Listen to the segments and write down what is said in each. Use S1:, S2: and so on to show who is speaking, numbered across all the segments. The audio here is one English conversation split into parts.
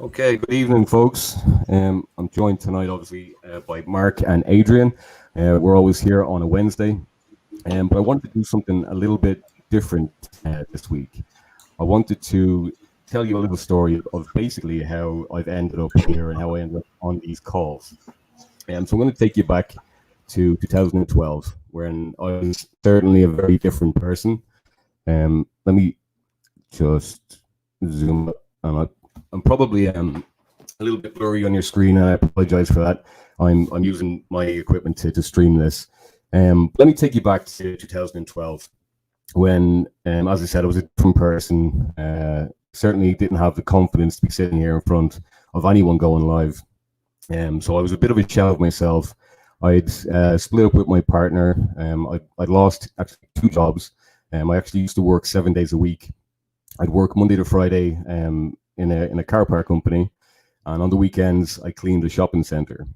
S1: Okay, good evening, folks. I'm joined tonight, obviously, by Mark and Adrian. We're always here on a Wednesday, but I wanted to do something a little bit different this week. I wanted to tell you a little story of basically how I've ended up here and how I ended up on these calls. So I'm going to take you back to 2012, when I was certainly a very different person. Let me just zoom up. I'm probably a little bit blurry on your screen, and I apologize for that. I'm using my equipment to stream this. Let me take you back to 2012, when, as I said, I was a different person. Certainly didn't have the confidence to be sitting here in front of anyone going live. So I was a bit of a shell of myself. I'd split up with my partner. I'd lost actually 2 jobs. I actually used to work 7 days a week. I'd work Monday to Friday in a car park company, and on the weekends I cleaned a shopping centre.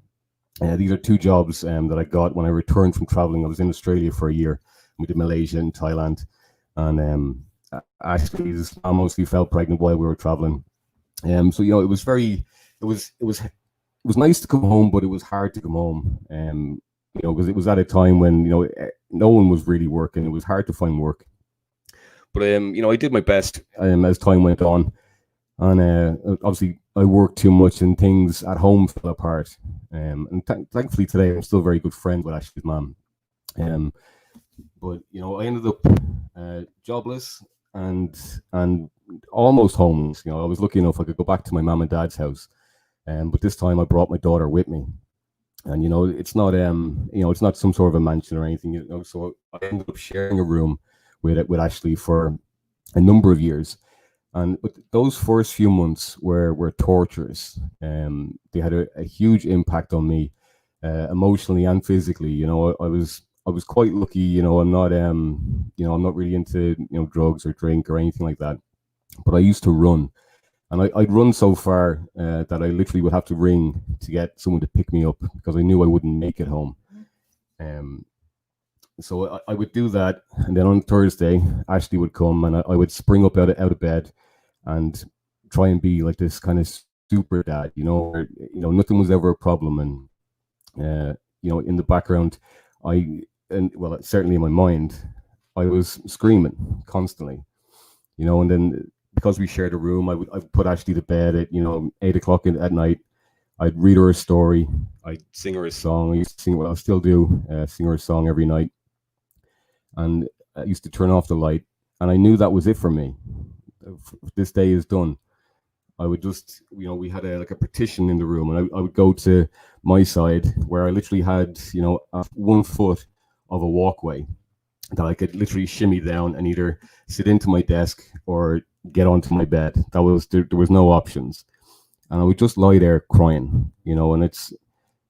S1: These are 2 jobs that I got when I returned from traveling. I was in Australia for a year. We did Malaysia and Thailand, and Ashley's mom mostly fell pregnant while we were traveling. So it was it was nice to come home, but it was hard to come home. Because it was at a time when no one was really working. It was hard to find work. But I did my best as time went on, and obviously I worked too much and things at home fell apart. And thankfully today I'm still very good friends with Ashley's mom. But I ended up jobless and almost homeless. I was lucky enough I could go back to my mom and dad's house, but this time I brought my daughter with me. And it's not some sort of a mansion or anything. So I ended up sharing a room with Ashley for a number of years. But those first few months were torturous. They had a huge impact on me, emotionally and physically. I was quite lucky. I'm not really into drugs or drink or anything like that. But I used to run, and I'd run so far that I literally would have to ring to get someone to pick me up because I knew I wouldn't make it home. So I would do that, and then on Thursday, Ashley would come, and I would spring up out of bed and try and be like this kind of super dad, where, nothing was ever a problem, and in the background, certainly in my mind, I was screaming constantly, and then because we shared a room, I would put Ashley to bed at 8 o'clock at night. I'd read her a story. I'd sing her a song. I used to sing, well, I still do, sing her a song every night. And I used to turn off the light, and I knew that was it for me. This day is done. I would just, we had a partition in the room, and I would go to my side where I literally had, 1 foot of a walkway that I could literally shimmy down and either sit into my desk or get onto my bed. There was no options, and I would just lie there crying, and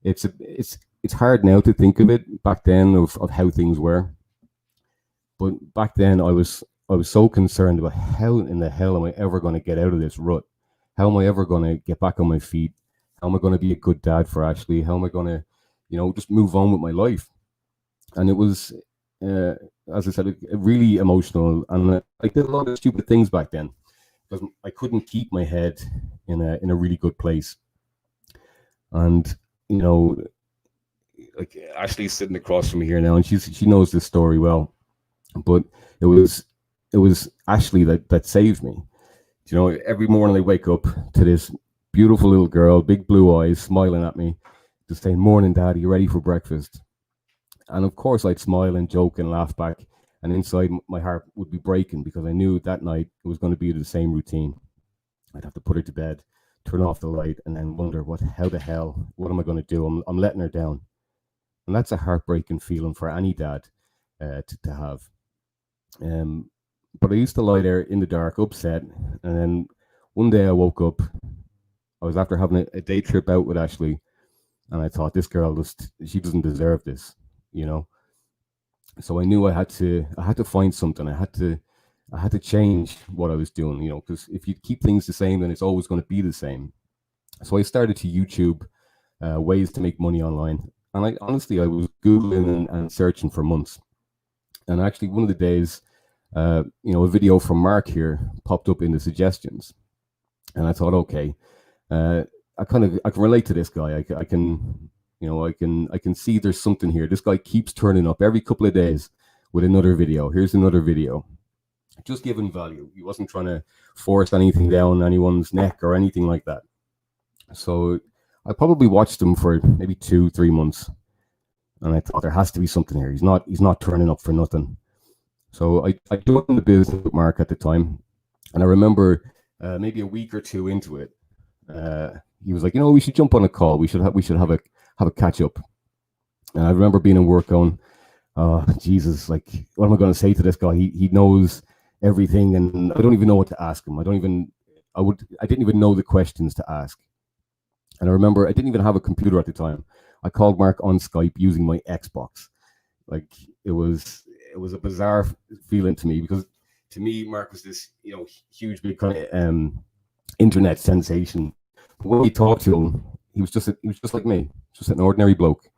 S1: it's hard now to think of it back then of how things were. But back then I was so concerned about how in the hell am I ever going to get out of this rut? How am I ever going to get back on my feet? How am I going to be a good dad for Ashley? How am I going to, just move on with my life? And it was, as I said, really emotional. And I did a lot of stupid things back then because I couldn't keep my head in a really good place. And, like Ashley's sitting across from me here now, and she knows this story well. But it was Ashley that saved me. Every morning I wake up to this beautiful little girl, big blue eyes, smiling at me, just saying, "Morning, Dad, are you ready for breakfast?" And of course I'd smile and joke and laugh back, and inside my heart would be breaking because I knew that night it was going to be the same routine. I'd have to put her to bed, turn off the light, and then wonder what am I going to do? I'm letting her down. And that's a heartbreaking feeling for any dad to have. But I used to lie there in the dark, upset, and then one day I woke up. I was after having a day trip out with Ashley, and I thought, this girl she doesn't deserve this, So I knew I had to find something. I had to change what I was doing, because if you keep things the same, then it's always going to be the same. So I started to YouTube ways to make money online, and I was Googling and searching for months. And actually, one of the days, a video from Mark here popped up in the suggestions, and I thought, okay, I can relate to this guy. I can, I can see there's something here. This guy keeps turning up every couple of days with another video. Here's another video, just giving value. He wasn't trying to force anything down anyone's neck or anything like that. So I probably watched him for maybe 2-3 months, and I thought there has to be something here. He's not turning up for nothing. So I joined the business with Mark at the time, and I remember maybe a week or two into it, he was like, we should jump on a call. We should have a catch up. And I remember being in work going, oh Jesus, like, what am I going to say to this guy? He knows everything, and I don't even know what to ask him. I didn't even know the questions to ask. And I remember I didn't even have a computer at the time. I called Mark on Skype using my Xbox. Like, it was a bizarre feeling to me, because to me Mark was this huge big kind of internet sensation. But when we talked to him, he was just like me, just an ordinary bloke.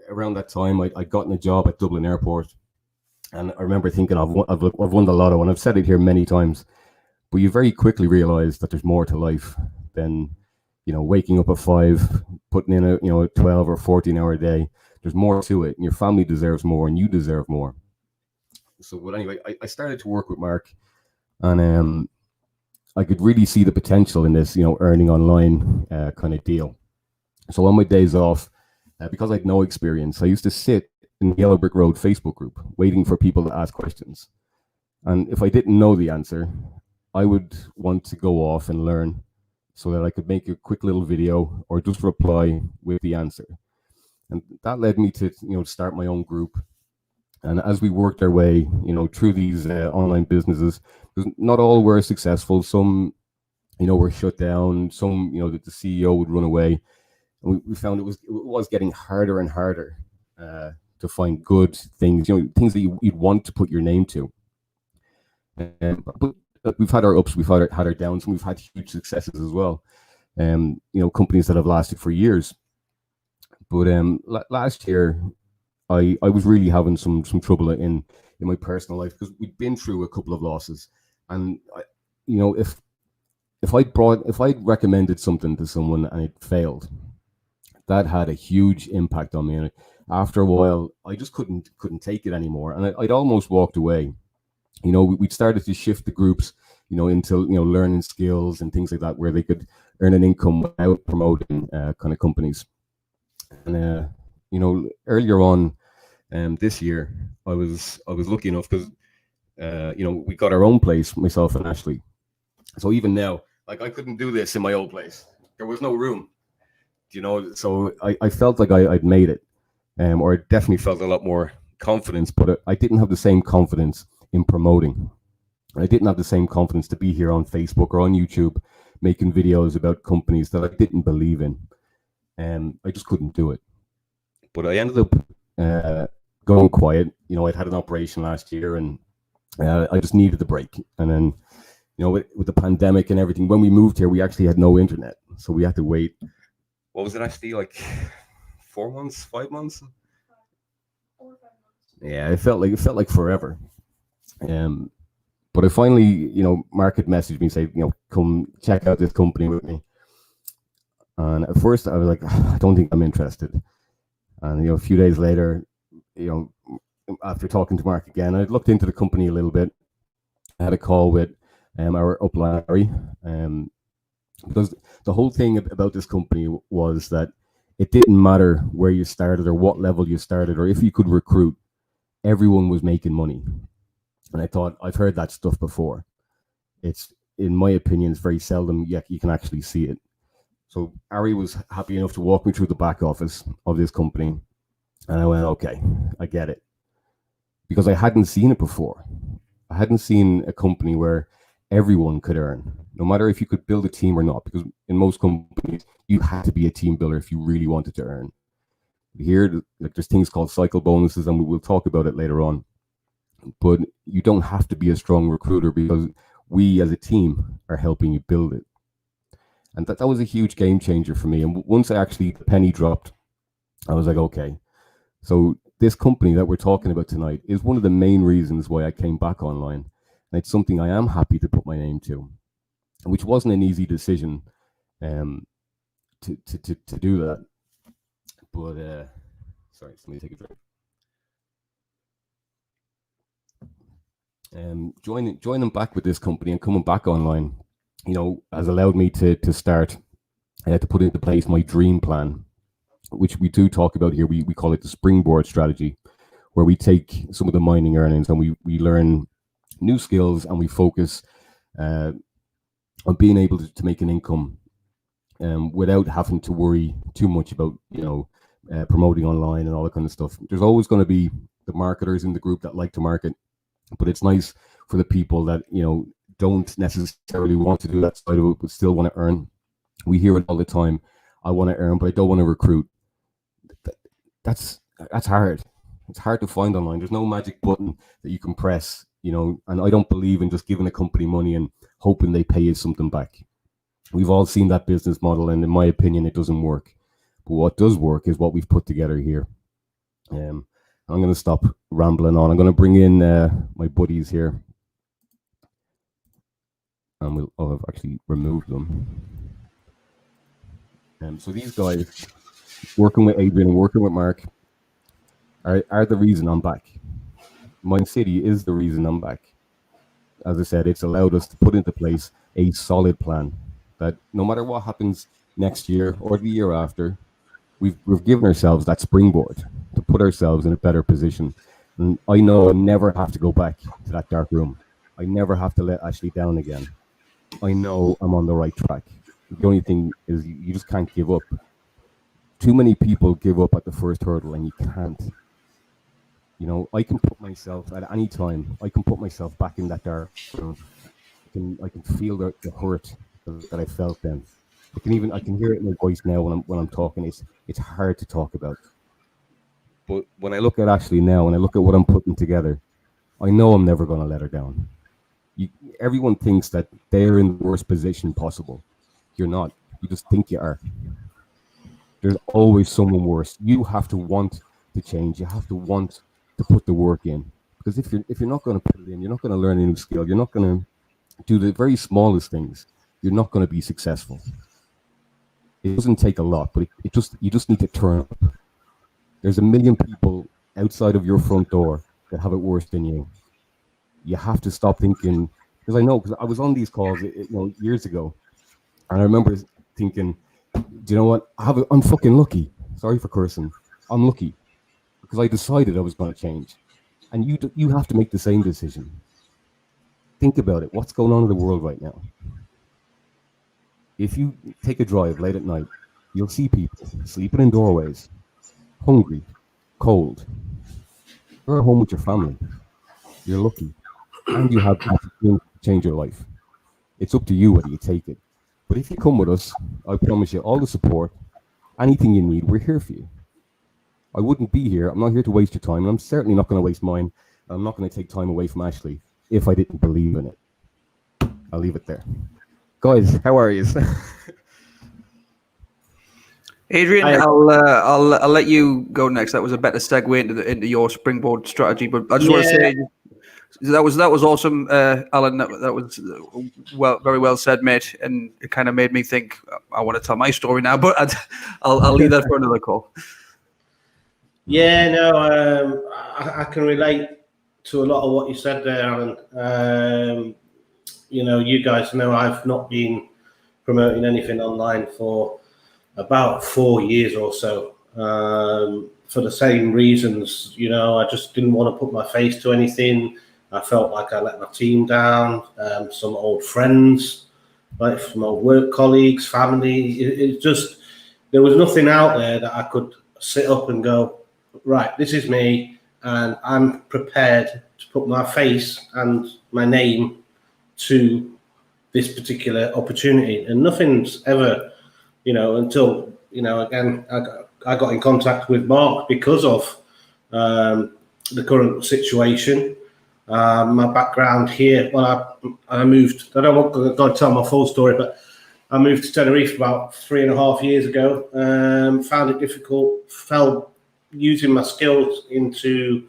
S1: Around that time I'd gotten a job at Dublin Airport, and I remember thinking I've won the lotto, and I've said it here many times, but you very quickly realize that there's more to life than waking up at 5, putting in a 12 or 14-hour day. There's more to it, and your family deserves more, and you deserve more. So, but anyway, I started to work with Mark, and I could really see the potential in this, earning online kind of deal. So on my days off, because I had no experience, I used to sit in the Yellow Brick Road Facebook group, waiting for people to ask questions. And if I didn't know the answer, I would want to go off and learn, so that I could make a quick little video or just reply with the answer. And that led me to start my own group. And as we worked our way through these online businesses, not all were successful. Some were shut down. Some that the CEO would run away. And we found it was getting harder and harder to find good things, things that you'd want to put your name to. But we've had our ups, we've had our downs, and we've had huge successes as well. Companies that have lasted for years. But last year, I was really having some trouble in my personal life, because we'd been through a couple of losses, and if I'd recommended something to someone and it failed, that had a huge impact on me. And after a while, I just couldn't take it anymore, and I'd almost walked away. We'd started to shift the groups, into learning skills and things like that, where they could earn an income without promoting kind of companies. And earlier on this year, I was lucky enough, because we got our own place, myself and Ashley. So even now, like, I couldn't do this in my old place. There was no room, so I felt like I'd made it, or I definitely felt a lot more confidence, but I didn't have the same confidence in promoting. I didn't have the same confidence to be here on Facebook or on YouTube making videos about companies that I didn't believe in. And I just couldn't do it. But I ended up going quiet. I'd had an operation last year, and I just needed the break. And then, with the pandemic and everything, when we moved here, we actually had no internet. So we had to wait. What was it actually, like 4 months, 5 months? 4 or 5 months. Yeah, it felt like forever. But I finally, Mark had messaged me, say, come check out this company with me. And at first I was like, I don't think I'm interested. And, a few days later, after talking to Mark again, I looked into the company a little bit. I had a call with our upline, Harry, because the whole thing about this company was that it didn't matter where you started or what level you started or if you could recruit, everyone was making money. And I thought, I've heard that stuff before. It's, in my opinion, it's very seldom you can actually see it. So Ari was happy enough to walk me through the back office of this company. And I went, okay, I get it. Because I hadn't seen it before. I hadn't seen a company where everyone could earn, no matter if you could build a team or not. Because in most companies, you had to be a team builder if you really wanted to earn. Here, there's things called cycle bonuses, and we'll talk about it later on. But you don't have to be a strong recruiter, because we as a team are helping you build it. And that was a huge game changer for me. And once the penny dropped, I was like, okay. So this company that we're talking about tonight is one of the main reasons why I came back online. And it's something I am happy to put my name to, which wasn't an easy decision. to do that. But sorry, let me take a drink. Joining back with this company and coming back online, has allowed me to start to put into place my dream plan, which we do talk about here. We call it the springboard strategy, where we take some of the mining earnings and we learn new skills and we focus on being able to make an income without having to worry too much about promoting online and all that kind of stuff. There's always going to be the marketers in the group that like to market, but it's nice for the people that don't necessarily want to do that side of it but still want to earn. We hear it all the time. I want to earn, but I don't want to recruit. That's hard. It's hard to find online. There's no magic button that you can press, and I don't believe in just giving a company money and hoping they pay you something back. We've all seen that business model, and in my opinion, it doesn't work. But what does work is what we've put together here. I'm going to stop rambling on. I'm going to bring in my buddies here. And I've actually removed them. So these guys, working with Adrian and working with Mark, are the reason I'm back. Mine City is the reason I'm back. As I said, it's allowed us to put into place a solid plan that no matter what happens next year or the year after, we've given ourselves that springboard to put ourselves in a better position. And I know I never have to go back to that dark room. I never have to let Ashley down again. I know I'm on the right track. The only thing is you just can't give up. Too many people give up at the first hurdle, and you can't. I can put myself at any time. I can put myself back in that dark room. I can feel the hurt that I felt then. I can hear it in my voice now when I'm talking. It's hard to talk about. But when I look at Ashley now and I look at what I'm putting together, I know I'm never going to let her down. Everyone thinks that they're in the worst position possible. You're not. You just think you are. There's always someone worse. You have to want to change. You have to want to put the work in. Because if you're not going to put it in, you're not going to learn a new skill. You're not going to do the very smallest things. You're not going to be successful. It doesn't take a lot, but you just need to turn up. There's a million people outside of your front door that have it worse than you. You have to stop thinking, because I was on these calls years ago, and I remember thinking, do you know what? I'm fucking lucky. Sorry for cursing. I'm lucky because I decided I was going to change, and you have to make the same decision. Think about it. What's going on in the world right now? If you take a drive late at night, you'll see people sleeping in doorways, hungry, cold. You're at home with your family. You're lucky. And you have the opportunity to change your life. It's up to you whether you take it. But if you come with us, I promise you all the support, anything you need, we're here for you. I wouldn't be here. I'm not here to waste your time. And I'm certainly not going to waste mine. I'm not going to take time away from Ashley if I didn't believe in it. I'll leave it there. Guys, how are you?
S2: Adrian, I'll let you go next. That was a better segue into your springboard strategy. But I just want to say that was awesome, Alan. That was very well said, mate. And it kind of made me think I want to tell my story now, but I'll leave that for another call.
S3: Yeah, no, I can relate to a lot of what you said there, Alan. You guys know I've not been promoting anything online for about 4 years or so, for the same reasons. I just didn't want to put my face to anything. I felt like I let my team down, some old friends, like some old work colleagues, family. It just, there was nothing out there that I could sit up and go, right, this is me, and I'm prepared to put my face and my name to this particular opportunity. And nothing's ever, until, again, I got in contact with Mark because of the current situation. My background here, I moved, I don't want to tell my full story, but I moved to Tenerife about 3.5 years ago. Found it difficult, fell using my skills into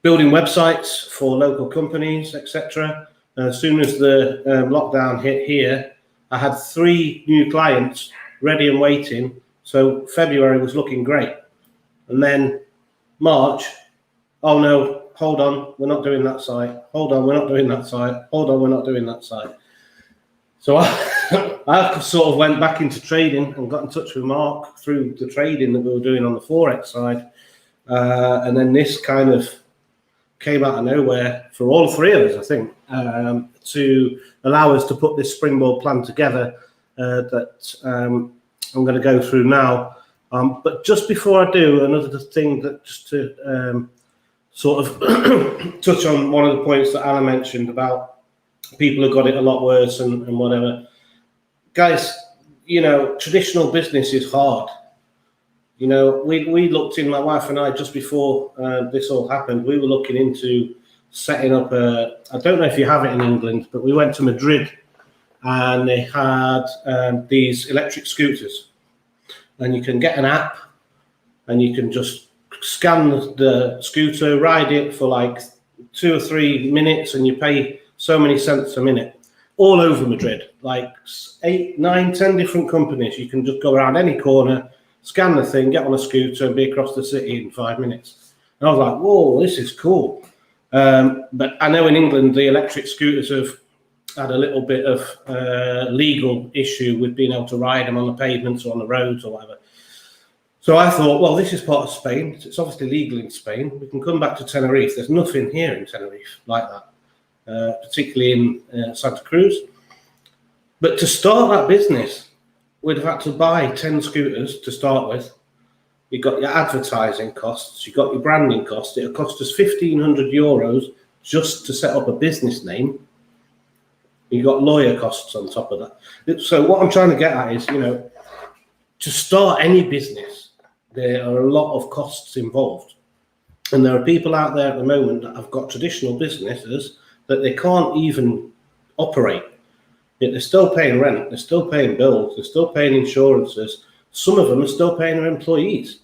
S3: building websites for local companies, etc. As soon as the lockdown hit here, I had 3 new clients ready and waiting. So February was looking great. And then March, oh no, hold on, we're not doing that site. Hold on, we're not doing that site. Hold on, we're not doing that site. So I sort of went back into trading and got in touch with Mark through the trading that we were doing on the Forex side. And then this kind of came out of nowhere for all 3 of us, I think, to allow us to put this springboard plan together that I'm going to go through now. But just before I do, another thing that just to sort of touch on one of the points that Alan mentioned about people who got it a lot worse and whatever. Guys, you know, traditional business is hard. You know, we looked in, my wife and I, just before this all happened, we were looking into setting up I don't know if you have it in England, but we went to Madrid and they had these electric scooters. And you can get an app and you can just scan the scooter, ride it for like 2 or 3 minutes, and you pay so many cents a minute. All over Madrid, like 8, 9, 10 different companies. You can just go around any corner, scan the thing, get on a scooter, and be across the city in 5 minutes. And I was like, whoa, this is cool. But I know in England, the electric scooters have had a little bit of legal issue with being able to ride them on the pavements or on the roads or whatever. So I thought, well, this is part of Spain. It's obviously legal in Spain. We can come back to Tenerife. There's nothing here in Tenerife like that, particularly in Santa Cruz. But to start that business, we'd have had to buy 10 scooters to start with. You've got your advertising costs. You've got your branding costs. It'll cost us €1,500 just to set up a business name. You've got lawyer costs on top of that. So what I'm trying to get at is, you know, to start any business, there are a lot of costs involved. And there are people out there at the moment that have got traditional businesses that they can't even operate. Yet they're still paying rent, they're still paying bills, they're still paying insurances. Some of them are still paying their employees.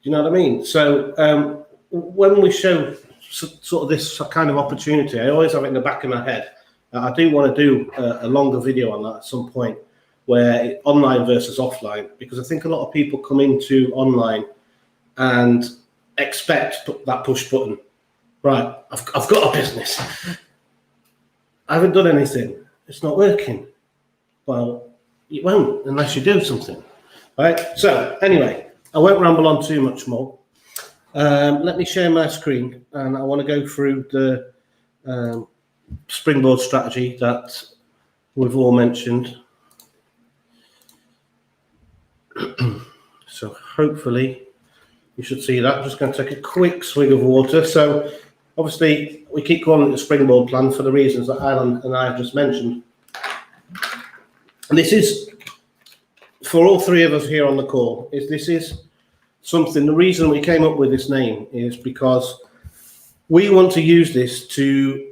S3: Do you know what I mean? So when we show sort of this kind of opportunity, I always have it in the back of my head. I do want to do a longer video on that at some point, where online versus offline, because I think a lot of people come into online and expect that push button. Right, I've got a business. I haven't done anything. It's not working. Well, it won't unless you do something. Right. So anyway, I won't ramble on too much more. Let me share my screen, and I want to go through the springboard strategy that we've all mentioned. So hopefully you should see that. I'm just going to take a quick swig of water. So obviously we keep calling it the springboard plan for the reasons that Alan and I have just mentioned. And this is, for all 3 of us here on the call, this is something, the reason we came up with this name is because we want to use this to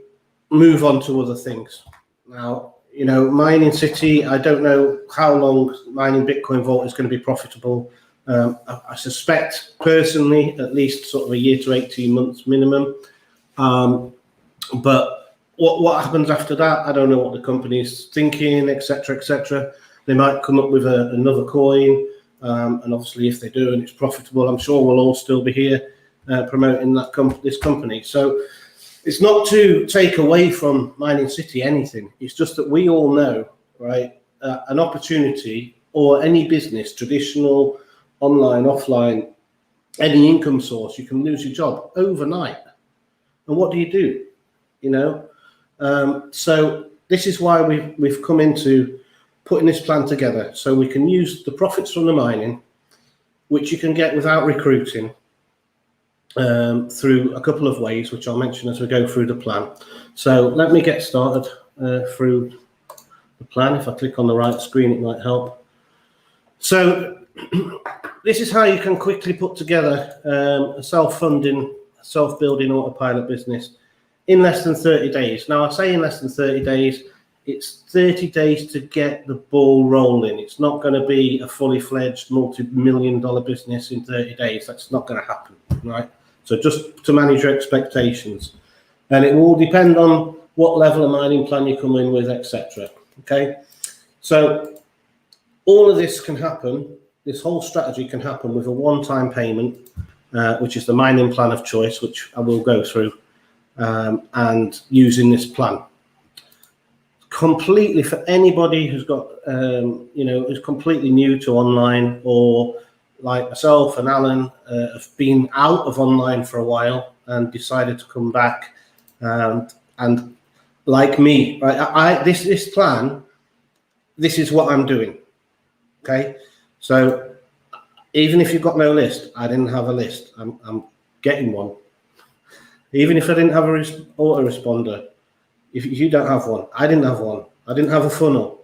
S3: move on to other things. Now, you know, Mining City, I don't know how long mining Bitcoin Vault is going to be profitable. I suspect personally at least sort of a year to 18 months minimum. But what happens after that, I don't know what the company's thinking, etc., etc. They might come up with another coin, and obviously if they do and it's profitable, I'm sure we'll all still be here promoting this company. So it's not to take away from Mining City anything. It's just that we all know, right, an opportunity or any business, traditional, online, offline, any income source, you can lose your job overnight. And what do? You know? So this is why we've come into putting this plan together, so we can use the profits from the mining, which you can get without recruiting, through a couple of ways, which I'll mention as we go through the plan. So let me get started through the plan. If I click on the right screen, it might help. So this is how you can quickly put together a self-funding, self-building autopilot business in less than 30 days. Now, I say in less than 30 days, it's 30 days to get the ball rolling. It's not going to be a fully fledged multi-million-dollar business in 30 days. That's not going to happen, right? So just to manage your expectations. And it will depend on what level of mining plan you come in with, etc. Okay. So all of this can happen. This whole strategy can happen with a one-time payment, which is the mining plan of choice, which I will go through, and using this plan. Completely for anybody who's got, who's completely new to online, or like myself and Alan have been out of online for a while and decided to come back, and like me, right? This plan, this is what I'm doing. Okay, so even if you've got no list, I didn't have a list. I'm getting one. Even if I didn't have a autoresponder, if you don't have one, I didn't have one. I didn't have a funnel.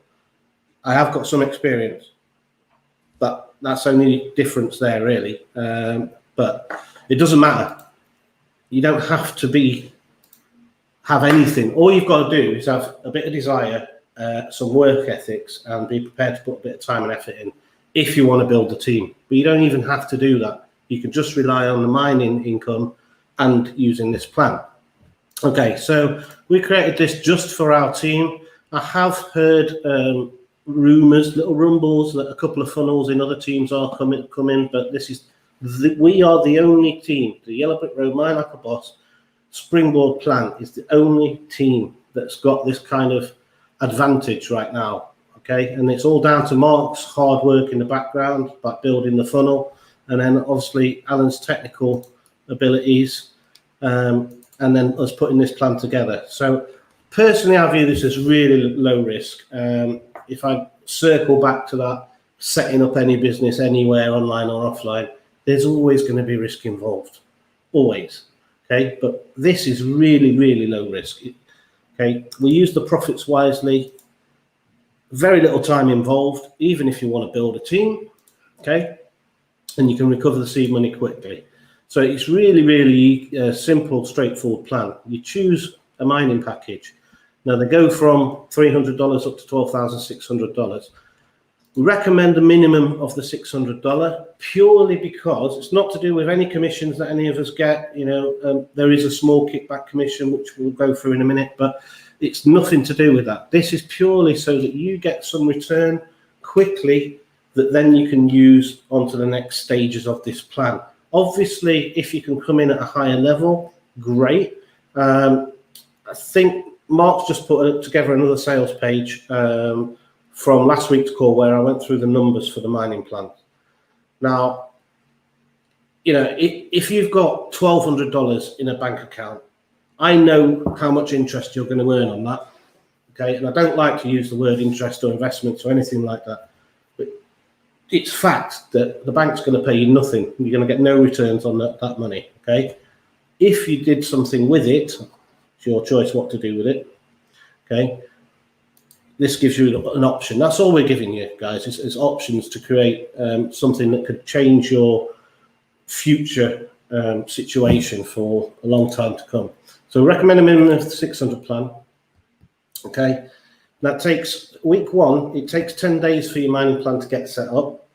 S3: I have got some experience, but that's only difference there, really. But it doesn't matter. You don't have to have anything. All you've got to do is have a bit of desire, some work ethics, and be prepared to put a bit of time and effort in if you want to build a team. But you don't even have to do that. You can just rely on the mining income and using this plan. Okay, so we created this just for our team. I have heard rumours, little rumbles, that a couple of funnels in other teams are coming, but we are the only team. The Yellow Brick Road Mine Like a Boss Springboard plan is the only team that's got this kind of advantage right now. Okay, and it's all down to Mark's hard work in the background, by building the funnel, and then obviously Alan's technical abilities, and then us putting this plan together. So personally, I view this as really low risk. If I circle back to that, setting up any business anywhere, online or offline, there's always going to be risk involved, always. Okay, but this is really, really low risk. Okay, we use the profits wisely. Very little time involved, even if you want to build a team. Okay, and you can recover the seed money quickly. So it's really, really simple, straightforward plan. You choose a mining package. Now they go from $300 up to $12,600. We recommend a minimum of the $600 purely because it's not to do with any commissions that any of us get. There is a small kickback commission, which we'll go through in a minute, but it's nothing to do with that. This is purely so that you get some return quickly that then you can use onto the next stages of this plan. Obviously, if you can come in at a higher level, great. I think Mark's just put together another sales page from last week's call where I went through the numbers for the mining plan. Now, if you've got $1,200 in a bank account, I know how much interest you're going to earn on that. Okay, and I don't like to use the word interest or investments or anything like that, but it's fact that the bank's going to pay you nothing. You're going to get no returns on that money. Okay, if you did something with it, it's your choice what to do with it. Okay, this gives you an option. That's all we're giving you, guys, is options to create something that could change your future situation for a long time to come. So recommend a minimum of 600 plan. Okay, that takes week one. It takes 10 days for your mining plan to get set up.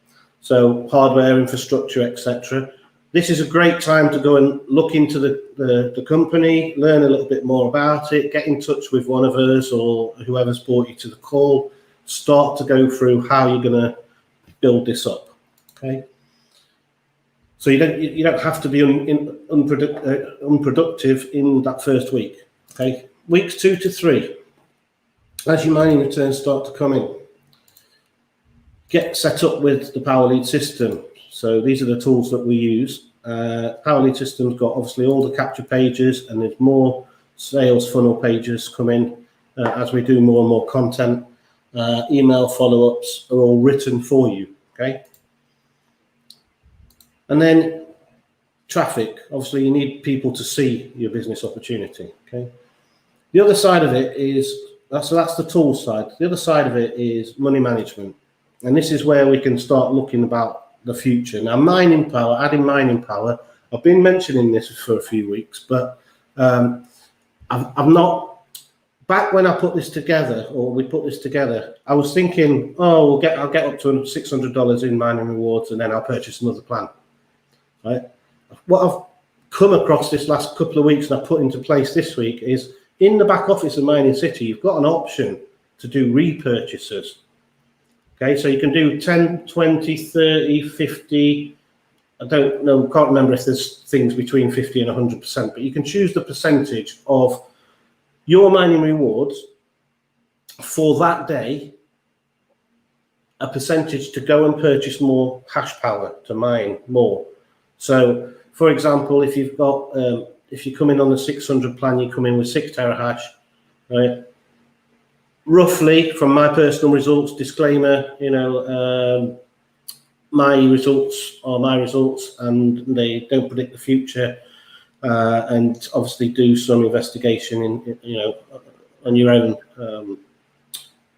S3: So hardware, infrastructure, etc. This is a great time to go and look into the company, learn a little bit more about it, get in touch with one of us or whoever's brought you to the call, start to go through how you're going to build this up. Okay. So you don't have to be unproductive in that first week. Okay, weeks 2 to 3, as your mining returns start to come in, get set up with the Power Lead system. So these are the tools that we use. Power Lead system's got obviously all the capture pages, and there's more sales funnel pages coming as we do more and more content. Email follow-ups are all written for you. Okay. And then traffic, obviously you need people to see your business opportunity, okay? The other side of it is, that's the tool side. The other side of it is money management. And this is where we can start looking about the future. Now, mining power, adding mining power, I've been mentioning this for a few weeks, but I've not, back when I put this together, or we put this together, I was thinking, oh, I'll get up to $600 in mining rewards and then I'll purchase another plan. Right. What I've come across this last couple of weeks and I put into place this week is in the back office of Mining City, you've got an option to do repurchases. Okay, so you can do 10, 20, 30, 50. I don't know, can't remember if there's things between 50 and 100%, but you can choose the percentage of your mining rewards for that day, a percentage to go and purchase more hash power to mine more. So, for example, if you've got, if you come in on the 600 plan, you come in with 6 terahash, right? Roughly, from my personal results, disclaimer, you know, my results are my results, and they don't predict the future. And obviously, do some investigation in you know, on your own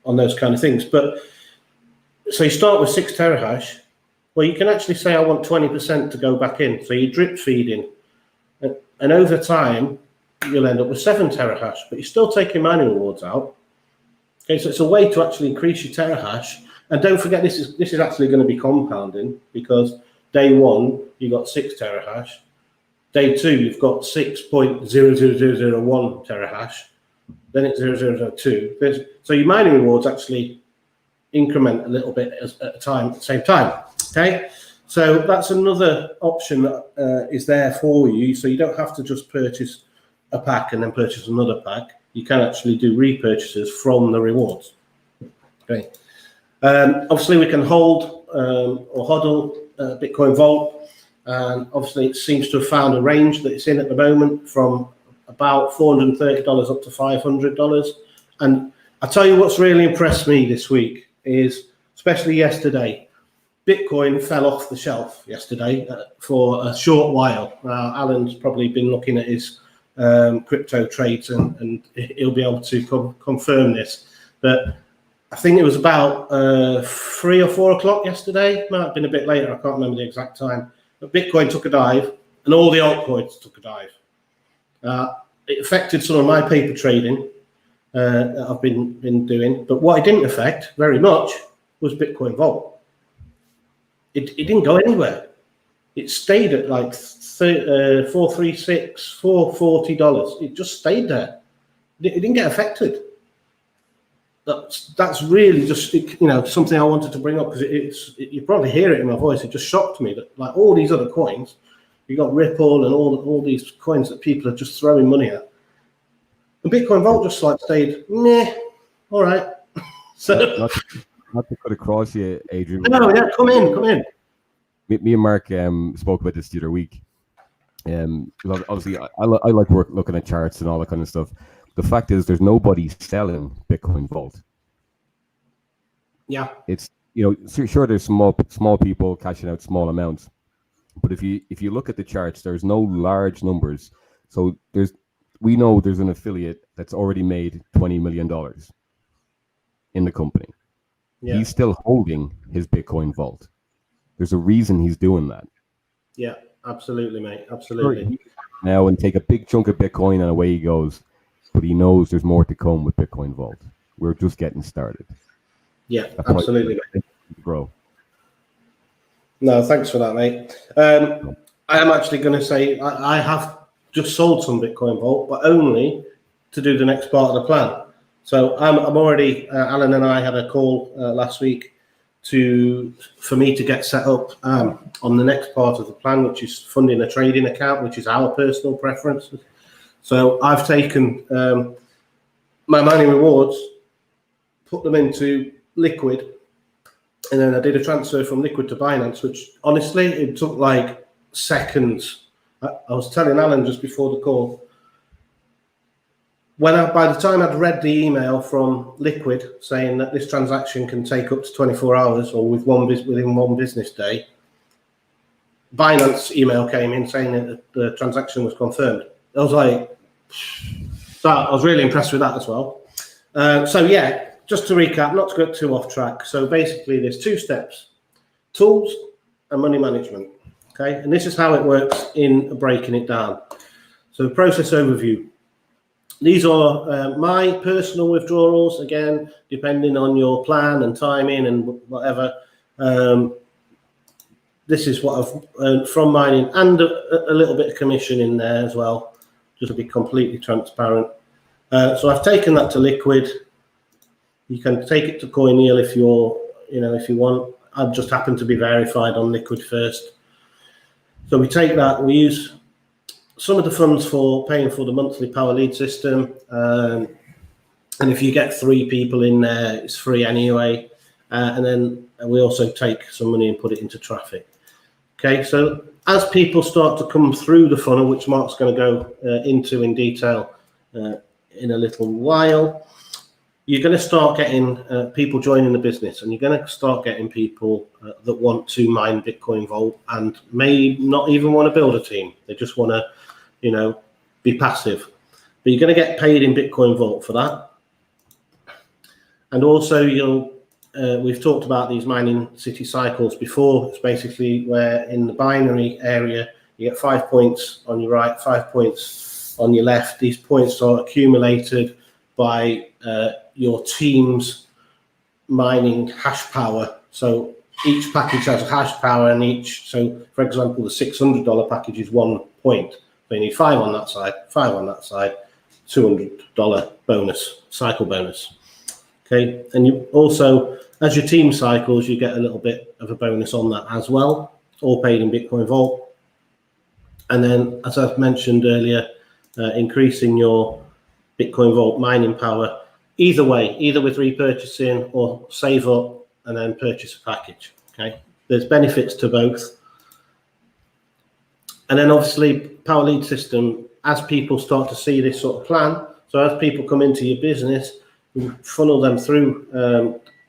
S3: on those kind of things. But so you start with 6 terahash. Well, you can actually say I want 20% to go back in. So you drip feed in, and over time you'll end up with 7 terahash. But you're still taking mining rewards out. Okay, so it's a way to actually increase your terahash. And don't forget, this is actually going to be compounding, because day 1 you got 6 terahash, day 2 you've got 6.00001 terahash, then it's 0002. So your mining rewards actually increment a little bit at the same time. Okay, so that's another option that is there for you. So you don't have to just purchase a pack and then purchase another pack. You can actually do repurchases from the rewards. Okay. Obviously, we can hold or hodl Bitcoin Vault, and obviously it seems to have found a range that it's in at the moment from about $430 up to $500. And I tell you what's really impressed me this week is, especially yesterday, Bitcoin fell off the shelf yesterday for a short while. Alan's probably been looking at his crypto trades, and he'll be able to confirm this. But I think it was about 3 or 4 o'clock yesterday. Might have been a bit later. I can't remember the exact time. But Bitcoin took a dive, and all the altcoins took a dive. It affected some of my paper trading that I've been doing. But what it didn't affect very much was Bitcoin Vault. It didn't go anywhere. It stayed at like $436, $440. It just stayed there. It didn't get affected. That's really just, you know, something I wanted to bring up, because you probably hear it in my voice. It just shocked me that, like, all these other coins, you got Ripple and all these coins that people are just throwing money at, and Bitcoin Vault just like stayed meh. All right. So
S1: not to cut across you, Adrian.
S3: No, yeah, come in.
S1: Me and Mark spoke about this the other week. Obviously, I like looking at charts and all that kind of stuff. The fact is, there's nobody selling Bitcoin Vault.
S3: Yeah,
S1: it's, you know, sure there's small people cashing out small amounts, but if you look at the charts, there's no large numbers. So we know there's an affiliate that's already made $20 million in the company. Yeah. He's still holding his Bitcoin Vault. There's a reason he's doing that.
S3: Yeah, absolutely, mate. Absolutely.
S1: Now, and take a big chunk of Bitcoin and away he goes. But he knows there's more to come with Bitcoin Vault. We're just getting started.
S3: Yeah, absolutely, mate.
S1: Bro.
S3: No, thanks for that, mate. I am actually going to say I have just sold some Bitcoin Vault, but only to do the next part of the plan. So I'm already, Alan and I had a call last week for me to get set up on the next part of the plan, which is funding a trading account, which is our personal preference. So I've taken my mining rewards, put them into Liquid, and then I did a transfer from Liquid to Binance, which honestly, it took like seconds. I was telling Alan just before the call, by the time I'd read the email from Liquid saying that this transaction can take up to 24 hours or within one business day, Binance email came in saying that the transaction was confirmed. I was like, so I was really impressed with that as well. So yeah, just to recap, not to get too off track. So basically there's 2 steps: tools and money management. Okay, and this is how it works in breaking it down. So the process overview. These are my personal withdrawals, again, depending on your plan and timing and whatever. This is what I've earned from mining, and a little bit of commission in there as well, just to be completely transparent. So I've taken that to Liquid. You can take it to CoinEal if you're if you want. I've just happened to be verified on Liquid First. So we take that, we use some of the funds for paying for the monthly power lead system. And if you get 3 people in there, it's free anyway. And then we also take some money and put it into traffic. Okay, so as people start to come through the funnel, which Mark's going to go into in detail in a little while, you're going to start getting people joining the business, and you're going to start getting people that want to mine Bitcoin Vault and may not even want to build a team. They just want to, be passive. But you're going to get paid in Bitcoin Vault for that. And also, we've talked about these mining city cycles before. It's basically where in the binary area, you get 5 points on your right, 5 points on your left. These points are accumulated by your team's mining hash power. So each package has hash power, and so for example, the $600 package is 1 point. So you need 5 on that side, 5 on that side, $200 bonus, cycle bonus. Okay, and you also, as your team cycles, you get a little bit of a bonus on that as well, all paid in Bitcoin Vault. And then, as I've mentioned earlier, increasing your Bitcoin Vault mining power, either way, either with repurchasing or save up and then purchase a package. Okay, there's benefits to both. And then obviously power lead system, as people start to see this sort of plan, so as people come into your business, you funnel them through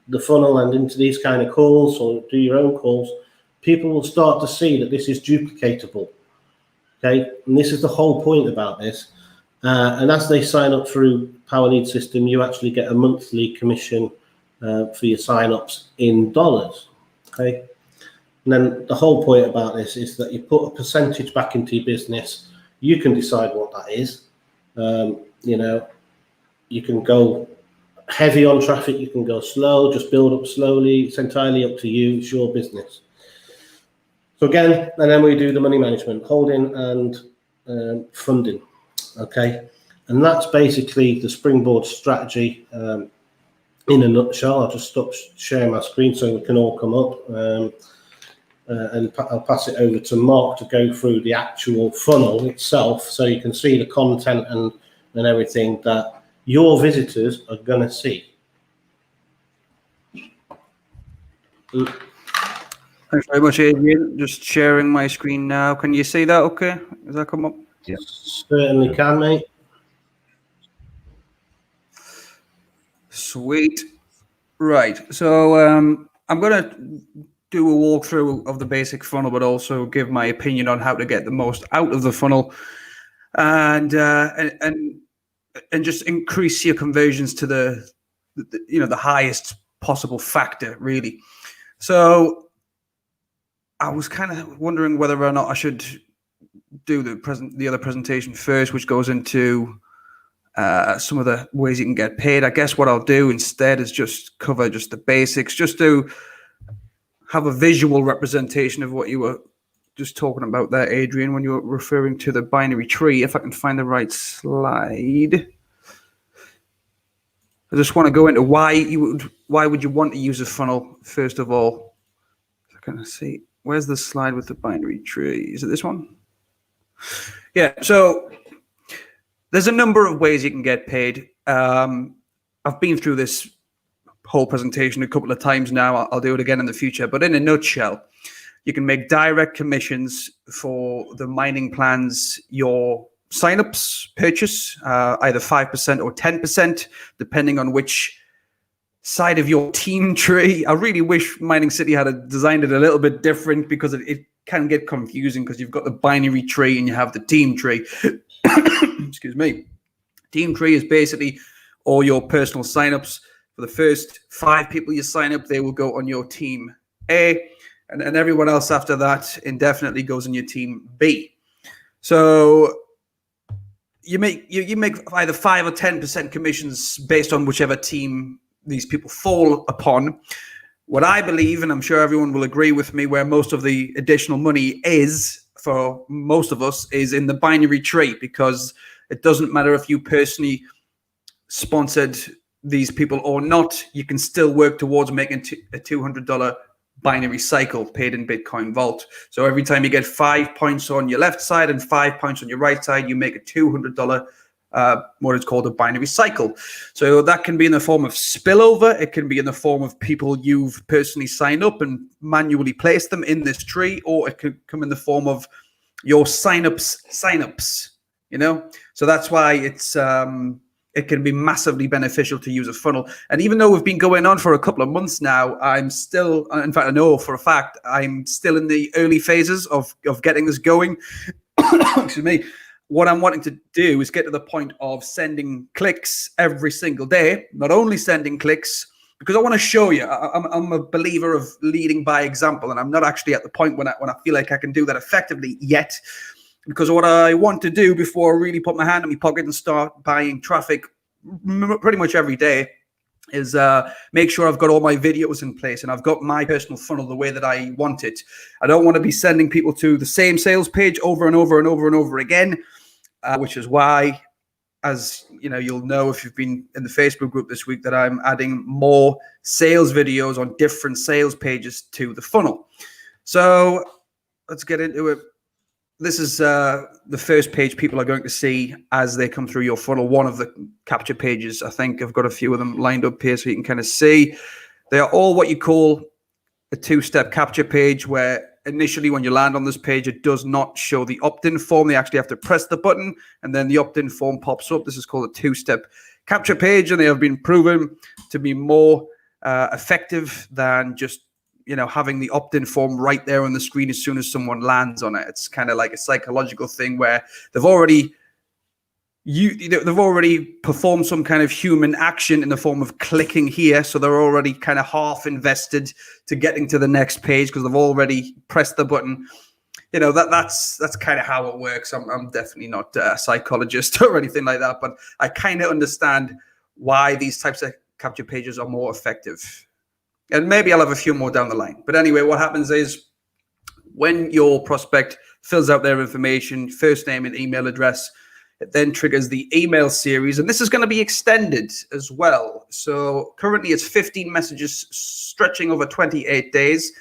S3: the funnel and into these kind of calls, or do your own calls, people will start to see that this is duplicatable. Okay, and this is the whole point about this. And as they sign up through Power Lead System, you actually get a monthly commission for your sign-ups in dollars. Okay, and then the whole point about this is that you put a percentage back into your business. You can decide what that is. You can go heavy on traffic, you can go slow, just build up slowly. It's entirely up to you. It's your business. So again, and then we do the money management, holding and funding. Okay, and that's basically the Springboard strategy in a nutshell. I'll just stop sharing my screen so we can all come up, and I'll pass it over to Mark to go through the actual funnel itself, so you can see the content and everything that your visitors are going to see.
S2: Thanks very much, Adrian. Just sharing my screen now. Can you see that okay? Does that come up?
S3: Yeah, certainly can, mate.
S2: Sweet. Right. So I'm going to do a walkthrough of the basic funnel, but also give my opinion on how to get the most out of the funnel, and just increase your conversions to the highest possible factor, really. So I was kind of wondering whether or not I should do the other presentation first, which goes into some of the ways you can get paid. I guess what I'll do instead is just cover just the basics, just to have a visual representation of what you were just talking about there, Adrian, when you were referring to the binary tree. If I can find the right slide. I just want to go into why would you want to use a funnel, first of all. So can I see, where's the slide with the binary tree? Is it this one? Yeah, so there's a number of ways you can get paid. I've been through this whole presentation a couple of times now. I'll do it again in the future. But in a nutshell, you can make direct commissions for the mining plans your signups purchase, either 5% or 10%, depending on which side of your team tree. I really wish Mining City had designed it a little bit different, because it can get confusing, because you've got the binary tree and you have the team tree. Excuse me. Team tree is basically all your personal signups. For the first 5 people you sign up, they will go on your team A, and everyone else after that indefinitely goes on your team B. So you make either 5 or 10% commissions based on whichever team these people fall upon. What I believe, and I'm sure everyone will agree with me, where most of the additional money is for most of us is in the binary tree, because it doesn't matter if you personally sponsored these people or not, you can still work towards making a $200 binary cycle paid in Bitcoin Vault. So every time you get 5 points on your left side and 5 points on your right side, you make a $200 what is called a binary cycle. So that can be in the form of spillover. It can be in the form of people you've personally signed up and manually placed them in this tree, or it could come in the form of your signups, you know? So that's why it's it can be massively beneficial to use a funnel. And even though we've been going on for a couple of months now, I'm still, in fact, I know for a fact, I'm still in the early phases of getting this going. Excuse me. What I'm wanting to do is get to the point of sending clicks every single day, not only sending clicks, because I want to show you, I'm a believer of leading by example, and I'm not actually at the point when I feel like I can do that effectively yet. Because what I want to do before I really put my hand in my pocket and start buying traffic pretty much every day is make sure I've got all my videos in place and I've got my personal funnel the way that I want it. I don't want to be sending people to the same sales page over and over and over and over again, which is why, as you know, you'll know if you've been in the Facebook group this week, that I'm adding more sales videos on different sales pages to the funnel. So let's get into it. This is the first page people are going to see as they come through your funnel. One of the capture pages. I think I've got a few of them lined up here so you can kind of see. They are all what you call a two-step capture page, where initially when you land on this page, it does not show the opt-in form. They actually have to press the button and then the opt-in form pops up. This is called a two-step capture page, and they have been proven to be more effective than just having the opt-in form right there on the screen as soon as someone lands on it. It's kind of like a psychological thing where they've already performed some kind of human action in the form of clicking here, so they're already kind of half invested to getting to the next page because they've already pressed the button. That's kind of how it works. I'm definitely not a psychologist or anything like that, but I kind of understand why these types of capture pages are more effective. And maybe I'll have a few more down the line. But anyway, what happens is when your prospect fills out their information, first name and email address, it then triggers the email series. And this is going to be extended as well. So currently it's 15 messages stretching over 28 days.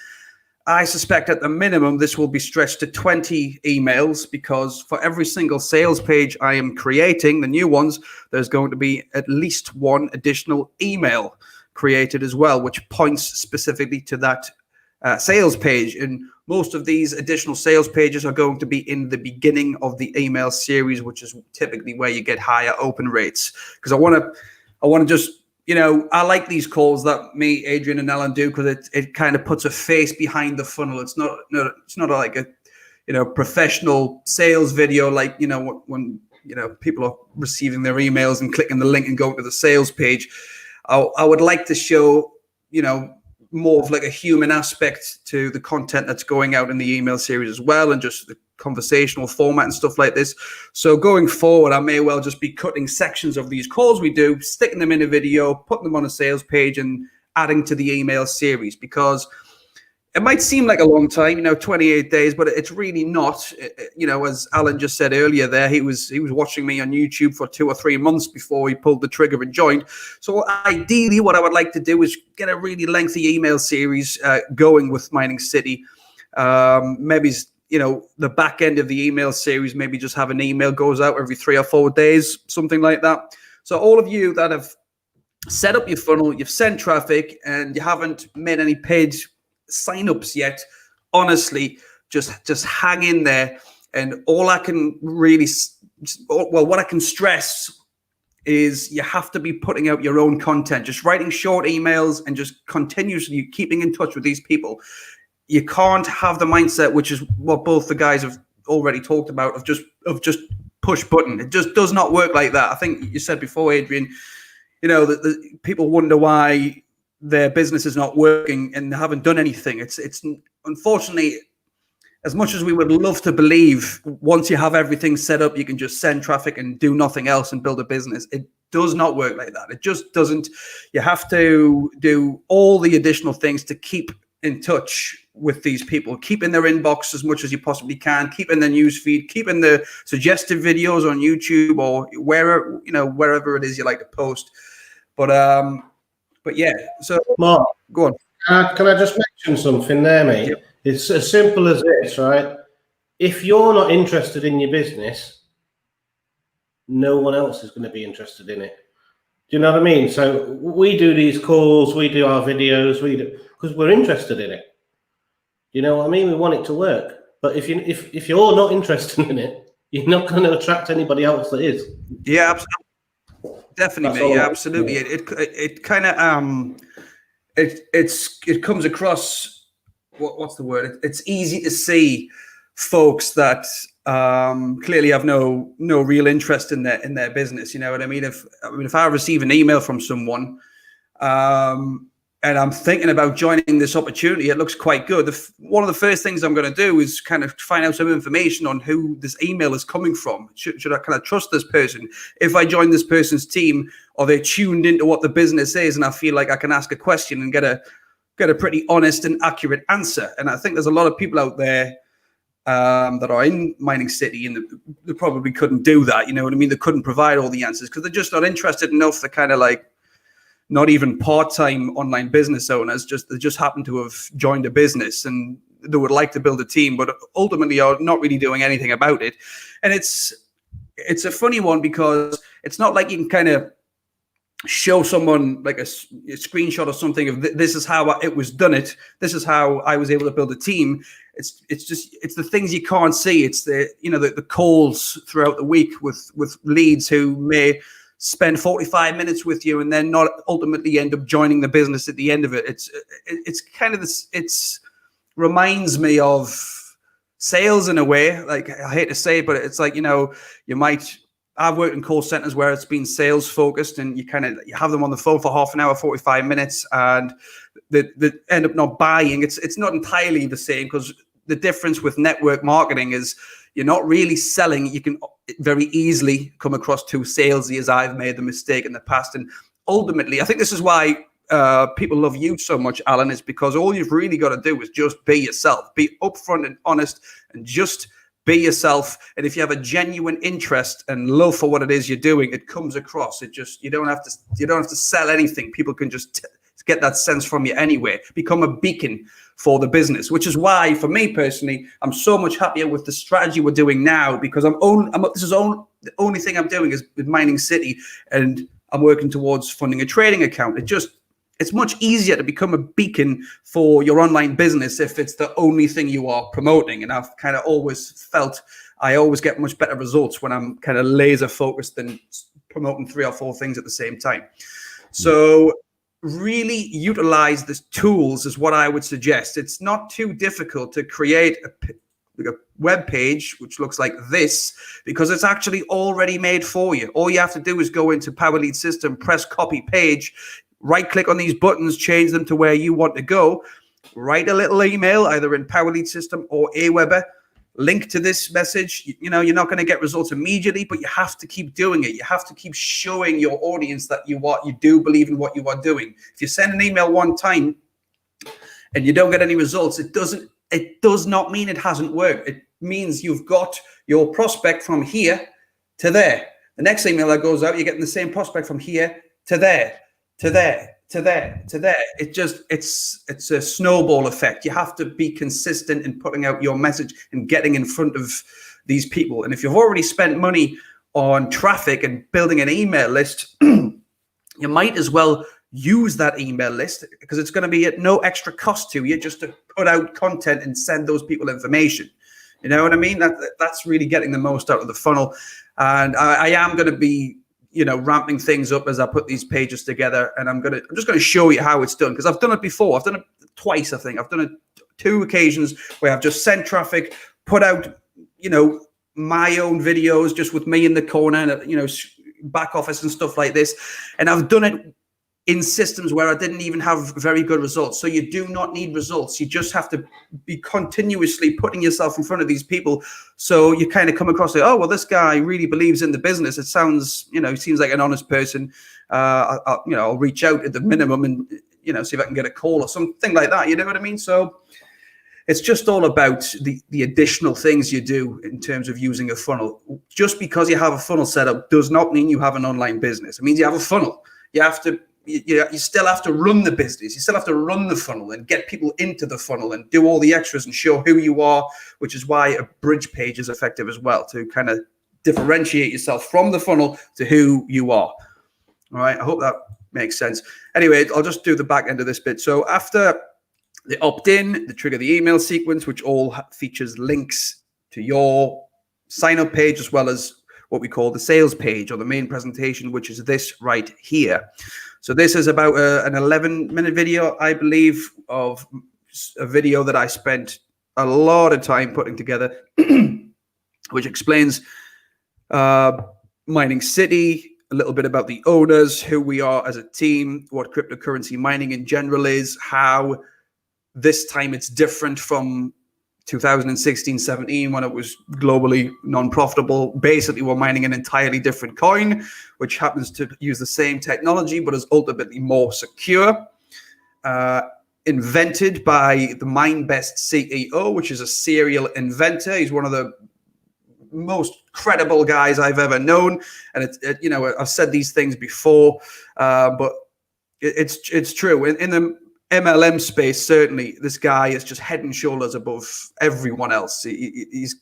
S2: I suspect at the minimum this will be stretched to 20 emails, because for every single sales page I am creating, the new ones, there's going to be at least one additional email created as well, which points specifically to that sales page. And most of these additional sales pages are going to be in the beginning of the email series, which is typically where you get higher open rates. Because I want to just, I like these calls that me, Adrian, and Alan do, because it kind of puts a face behind the funnel. It's not like a professional sales video, like when people are receiving their emails and clicking the link and going to the sales page. I would like to show, more of like a human aspect to the content that's going out in the email series as well, and just the conversational format and stuff like this. So going forward, I may well just be cutting sections of these calls we do, sticking them in a video, putting them on a sales page and adding to the email series, because it might seem like a long time, 28 days, but it's really not. As Alan just said earlier there, he was watching me on YouTube for 2 or 3 months before he pulled the trigger and joined. So ideally, what I would like to do is get a really lengthy email series going with Mining City. Maybe, the back end of the email series, maybe just have an email goes out every 3 or 4 days, something like that. So all of you that have set up your funnel, you've sent traffic, and you haven't made any paid signups yet, honestly, just hang in there. And all I can really, what I can stress is you have to be putting out your own content, just writing short emails and just continuously keeping in touch with these people. You can't have the mindset, which is what both the guys have already talked about, of just push button. It just does not work like that. I think you said before, Adrian, the people wonder why their business is not working and they haven't done anything. It's unfortunately, as much as we would love to believe, once you have everything set up, you can just send traffic and do nothing else and build a business. It does not work like that. It just doesn't. You have to do all the additional things to keep in touch with these people, keep in their inbox as much as you possibly can, keep in their newsfeed, keep in the suggested videos on YouTube or wherever it is you like to post. But yeah. So
S3: Mark,
S2: go on.
S3: can I just mention something there, mate?
S2: Yep.
S3: It's as simple as this, right? If you're not interested in your business, no one else is going to be interested in it. Do you know what I mean? So we do these calls, we do our videos, we do because we're interested in it. You know what I mean? We want it to work. But if you're not interested in it, you're not going to attract anybody else that is.
S2: Yeah, absolutely. Definitely, mate. Yeah, absolutely. It kind of it comes across. What's the word? It's easy to see folks that clearly have no real interest in their business. You know what I mean? If I receive an email from someone, and I'm thinking about joining this opportunity, it looks quite good. One of the first things I'm going to do is kind of find out some information on who this email is coming from. Should I kind of trust this person? If I join this person's team, are they tuned into what the business is, and I feel like I can ask a question and get a pretty honest and accurate answer? And I think there's a lot of people out there that are in Mining City, and they probably couldn't do that. You know what I mean? They couldn't provide all the answers because they're just not interested enough. They're kind of like not even part-time online business owners. They just happen to have joined a business and they would like to build a team, but ultimately are not really doing anything about it. And it's a funny one because it's not like you can kind of show someone like a screenshot or something of this is how it was done. This is how I was able to build a team. It's the things you can't see. It's the calls throughout the week with leads who may spend 45 minutes with you and then not ultimately end up joining the business at the end of it. It's kind of this. It's reminds me of sales in a way. Like, I hate to say it, but it's like, I've worked in call centers where it's been sales focused, and you have them on the phone for half an hour, 45 minutes, and they end up not buying. It's not entirely the same, because the difference with network marketing is you're not really selling. You can very easily come across too salesy, as I've made the mistake in the past. And ultimately, I think this is why people love you so much, Alan, is because all you've really got to do is just be yourself, be upfront and honest, and just be yourself. And if you have a genuine interest and love for what it is you're doing, it comes across. You don't have to sell anything. People can just get that sense from you anyway. Become a beacon for the business, which is why, for me personally, I'm so much happier with the strategy we're doing now, because the only thing I'm doing is with Mining City, and I'm working towards funding a trading account. It's much easier to become a beacon for your online business if it's the only thing you are promoting. And I've kind of always felt I always get much better results when I'm kind of laser focused than promoting 3 or 4 things at the same time. So really utilize the tools is what I would suggest. It's not too difficult to create a web page which looks like this, because it's actually already made for you. All you have to do is go into Power Lead System, press copy page, right click on these buttons, change them to where you want to go, write a little email either in Power Lead System or Aweber, link to this message. You're not going to get results immediately, but you have to keep doing it. You have to keep showing your audience that you do believe in what you are doing. If you send an email one time and you don't get any results, it does not mean it hasn't worked. It means you've got your prospect from here to there. The next email that goes out, you're getting the same prospect from here to there, to there, to there, to there. It's a snowball effect. You have to be consistent in putting out your message and getting in front of these people. And if you've already spent money on traffic and building an email list, you might as well use that email list, because it's going to be at no extra cost to you just to put out content and send those people information. You know what I mean? That's really getting the most out of the funnel. And I am going to be ramping things up as I put these pages together, and I'm just going to show you how it's done, because I've done it before. I've done it twice, I think. I've done it 2 occasions where I've just sent traffic, put out, my own videos just with me in the corner, back office and stuff like this. And I've done it in systems where I didn't even have very good results. So you do not need results. You just have to be continuously putting yourself in front of these people. So you kind of come across it. Oh, well, this guy really believes in the business. It sounds, he seems like an honest person. I'll reach out at the minimum and, see if I can get a call or something like that. You know what I mean? So it's just all about the additional things you do in terms of using a funnel. Just because you have a funnel set up does not mean you have an online business. It means you have a funnel. you have to, you still have to run the business. You still have to run the funnel and get people into the funnel and do all the extras and show who you are, which is why a bridge page is effective as well, to kind of differentiate yourself from the funnel to who you are. All right. I hope that makes sense. Anyway, I'll just do the back end of this bit. So after the opt-in, the trigger the email sequence, which all features links to your sign-up page, as well as what we call the sales page or the main presentation, which is this right here. So this is about an 11-minute video, I believe, of a video that I spent a lot of time putting together, which explains Mining City, a little bit about the owners, who we are as a team, what cryptocurrency mining in general is, how this time it's different from 2016-17 when it was globally non-profitable. Basically, we're mining an entirely different coin, which happens to use the same technology, but is ultimately more secure. Invented by the MineBest CEO, which is a serial inventor. He's one of the most credible guys I've ever known. And I've said these things before, but it's true. In the MLM space, certainly, this guy is just head and shoulders above everyone else. His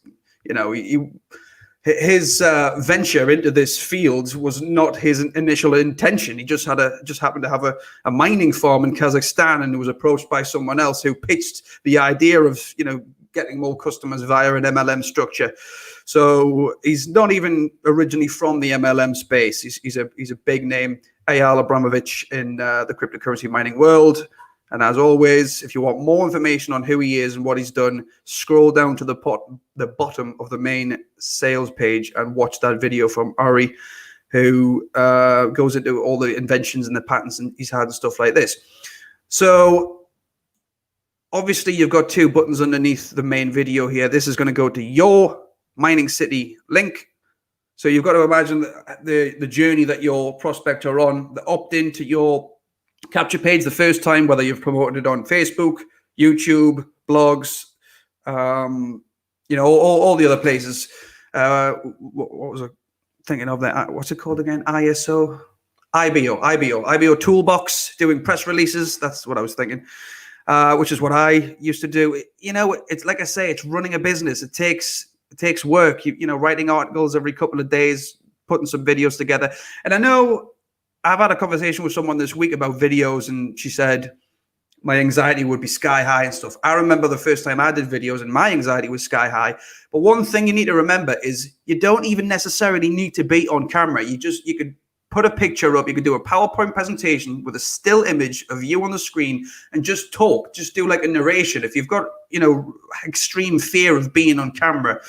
S2: venture into this field was not his initial intention. He just happened to have a mining farm in Kazakhstan, and was approached by someone else who pitched the idea of getting more customers via an MLM structure. So he's not even originally from the MLM space. He's a big name, Eyal Abramovich, in the cryptocurrency mining world. And as always, if you want more information on who he is and what he's done, scroll down to the bottom of the main sales page and watch that video from Ari, who goes into all the inventions and the patents and he's had and stuff like this. So obviously you've got two buttons underneath the main video here. This is going to go to your Mining City link. So you've got to imagine the journey that your prospect are on, the opt-in to your capture page the first time, whether you've promoted it on Facebook, YouTube, blogs, all the other places. What was I thinking of there? What's it called again? IBO Toolbox, doing press releases. That's what I was thinking, which is what I used to do. It's like I say, it's running a business. It takes work. Writing articles every couple of days, putting some videos together. And I know I've had a conversation with someone this week about videos, and she said my anxiety would be sky high and stuff. I remember the first time I did videos and my anxiety was sky high. But one thing you need to remember is you don't even necessarily need to be on camera. You could put a picture up. You could do a PowerPoint presentation with a still image of you on the screen and just talk. Just do like a narration. If you've got, extreme fear of being on camera,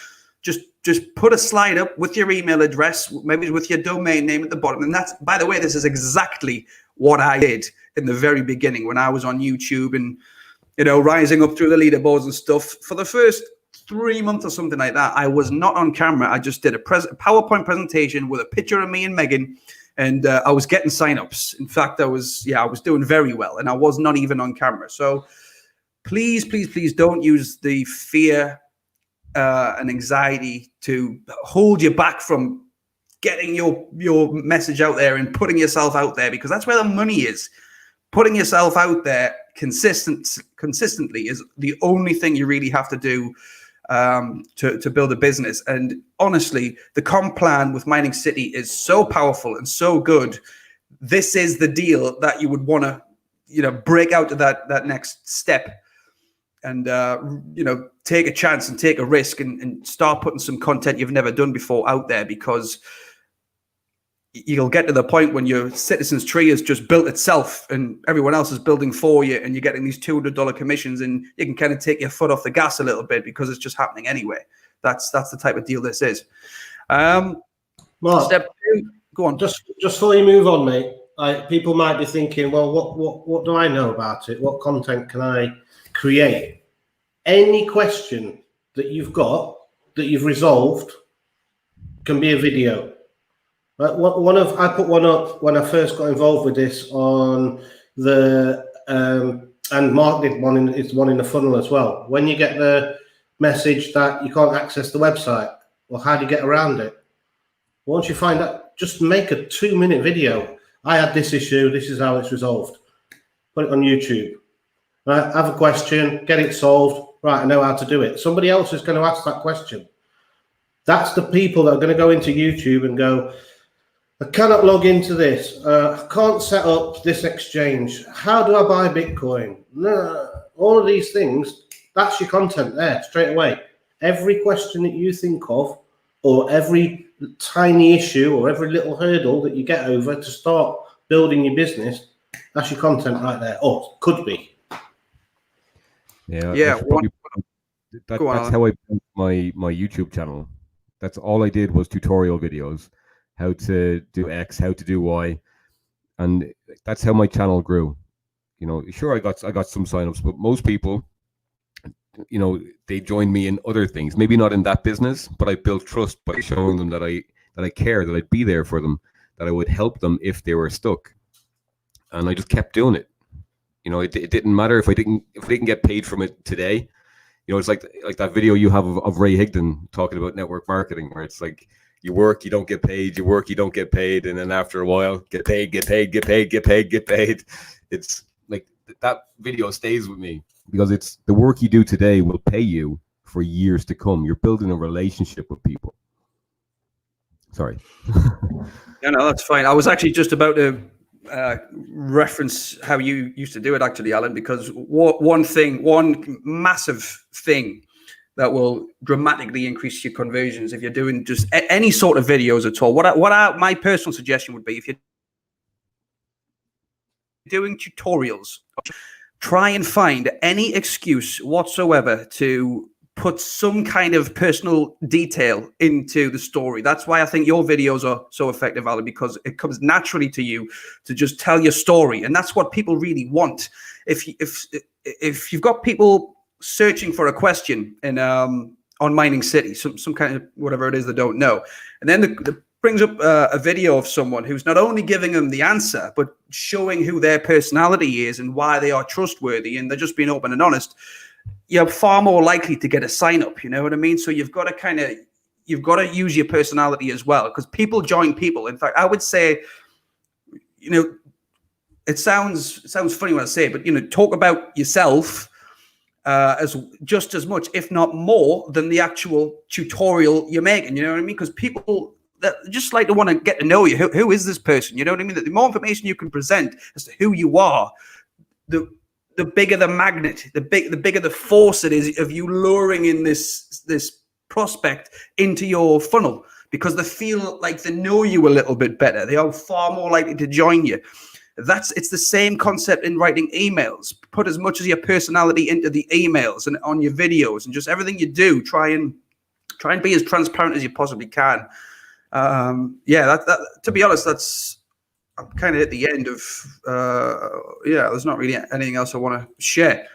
S2: just put a slide up with your email address, maybe with your domain name at the bottom. And that's, by the way, this is exactly what I did in the very beginning when I was on YouTube and, rising up through the leaderboards and stuff. For the first 3 months or something like that, I was not on camera. I just did a PowerPoint presentation with a picture of me and Megan, and I was getting signups. In fact, I was doing very well, and I was not even on camera. So please, please, please don't use the fear and anxiety to hold you back from getting your message out there and putting yourself out there, because that's where the money is. Putting yourself out there consistently is the only thing you really have to do to build a business. And honestly, the comp plan with Mining City is so powerful and so good. This is the deal that you would want to, break out to that next step and, take a chance and take a risk and start putting some content you've never done before out there, because you'll get to the point when your citizens tree has just built itself and everyone else is building for you, and you're getting these $200 commissions, and you can kind of take your foot off the gas a little bit because it's just happening anyway. That's the type of deal this is.
S3: Mark,
S2: step 2, go on.
S3: Just before you move on, mate, people might be thinking, well, what do I know about it? What content can I create? Any question that you've got that you've resolved can be a video. I put one up when I first got involved with this on the and Mark did one in the funnel as well. When you get the message that you can't access the website, well, how do you get around it? Once you find out, just make a 2-minute video I had this issue. This is how it's resolved. Put it on YouTube. Right, have a question, get it solved. Right, I know how to do it. Somebody else is going to ask that question. That's the people that are going to go into YouTube and go, I cannot log into this. I can't set up this exchange. How do I buy Bitcoin? No, all of these things, that's your content there straight away. Every question that you think of, or every tiny issue, or every little hurdle that you get over to start building your business, that's your content right there. Or could be.
S1: Yeah. That's how I built my YouTube channel. That's all I did was tutorial videos, how to do X, how to do Y, and that's how my channel grew. You know, sure, I got some signups, but most people, you know, they joined me in other things. Maybe not in that business, but I built trust by showing them that I care, that I'd be there for them, that I would help them if they were stuck, and I just kept doing it. You know, it didn't matter if I didn't get paid from it today. You know, it's like that video you have of Ray Higdon talking about network marketing, where it's like you work, you don't get paid, you work, you don't get paid, and then after a while, get paid. It's like that video stays with me because it's the work you do today will pay you for years to come. You're building a relationship with people. Sorry.
S2: Yeah, no, that's fine. I was actually just about to reference how you used to do it, actually, Alan, because one massive thing that will dramatically increase your conversions if you're doing just any sort of videos at all. My personal suggestion would be, if you're doing tutorials, try and find any excuse whatsoever to put some kind of personal detail into the story. That's why I think your videos are so effective, Alan, because it comes naturally to you to just tell your story, and that's what people really want. If you've got people searching for a question in on Mining City, some kind of whatever it is they don't know, and then the brings up a video of someone who's not only giving them the answer, but showing who their personality is and why they are trustworthy, and they're just being open and honest, you're far more likely to get a sign up. You know what I mean? So you've got to use your personality as well, because people join people. In fact, I would say, you know, it sounds funny when I say it, but, you know, talk about yourself as just as much, if not more, than the actual tutorial you're making. You know what I mean? Because people that just like to want to get to know you. Who is this person? You know what I mean? The more information you can present as to who you are, the bigger the magnet, the bigger the force it is of you luring in this prospect into your funnel, because they feel like they know you a little bit better. They are far more likely to join you. It's the same concept in writing emails. Put as much of your personality into the emails and on your videos, and just everything you do. Try and be as transparent as you possibly can. To be honest, I'm kind of at the end of, there's not really anything else I want to share.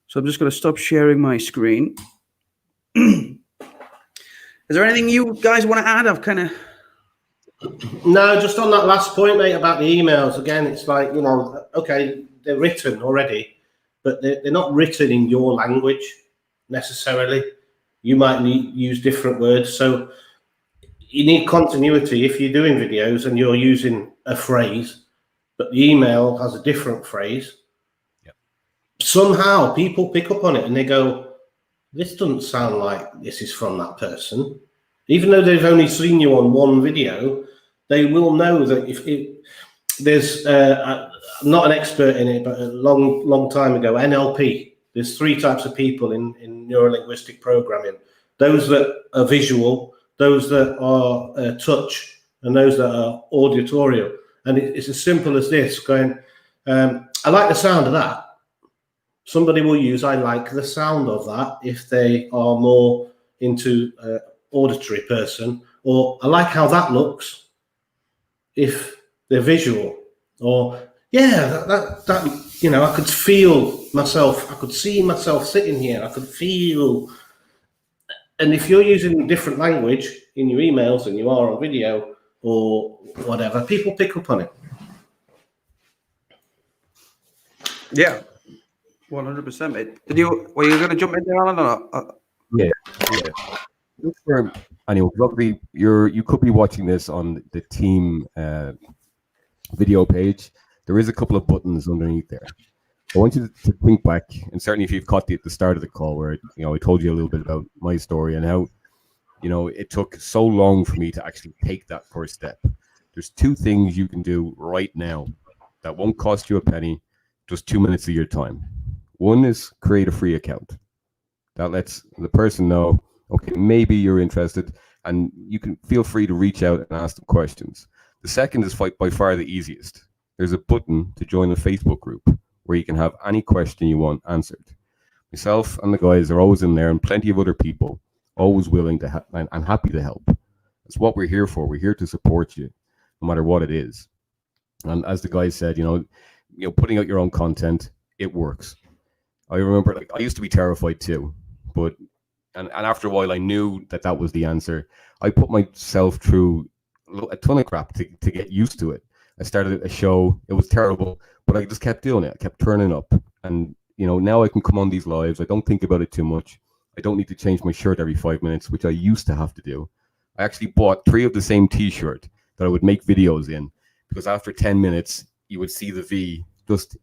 S2: So I'm just going to stop sharing my screen. Is there anything you guys want to add? I've kind of...
S3: No, just on that last point, mate, about the emails. Again, it's like, you know, okay, they're written already, but they're not written in your language necessarily. You might use different words. So you need continuity. If you're doing videos and you're using a phrase, but the email has a different phrase, somehow people pick up on it and they go, this doesn't sound like this is from that person. Even though they've only seen you on one video, they will know that there's I'm not an expert in it, but a long time ago, NLP, there's 3 types of people in neuro-linguistic programming. Those that are visual, those that are touch, and those that are auditorial. And it's as simple as this, going, I like the sound of that. Somebody will use, I like the sound of that, if they are more into auditory person, or I like how that looks if they're visual, or that you know, I could feel myself, I could see myself sitting here, I could feel. And if you're using different language in your emails than you are on video or whatever, people pick up on it.
S2: Yeah, 100%, mate. Were you going to jump in there, Alan, or not?
S1: Yeah. Anyway, probably you could be watching this on the team video page, there is a couple of buttons underneath there. I want you to think back, and certainly if you've caught the start of the call where, I told you a little bit about my story and how, it took so long for me to actually take that first step. There's 2 things you can do right now that won't cost you a penny, just 2 minutes of your time. One is create a free account. That lets the person know, okay, maybe you're interested, and you can feel free to reach out and ask them questions. The second is by far the easiest. There's a button to join a Facebook group where you can have any question you want answered. Myself and the guys are always in there, and plenty of other people, always willing to help and happy to help. That's what we're here for. We're here to support you, no matter what it is. And as the guys said, putting out your own content, it works. I remember, I used to be terrified too, but and after a while, I knew that was the answer. I put myself through a ton of crap to get used to it. I started a show. It was terrible, but I just kept doing it. I kept turning up. And, now I can come on these lives. I don't think about it too much. I don't need to change my shirt every 5 minutes, which I used to have to do. I actually bought 3 of the same T-shirt that I would make videos in, because after 10 minutes, you would see the V just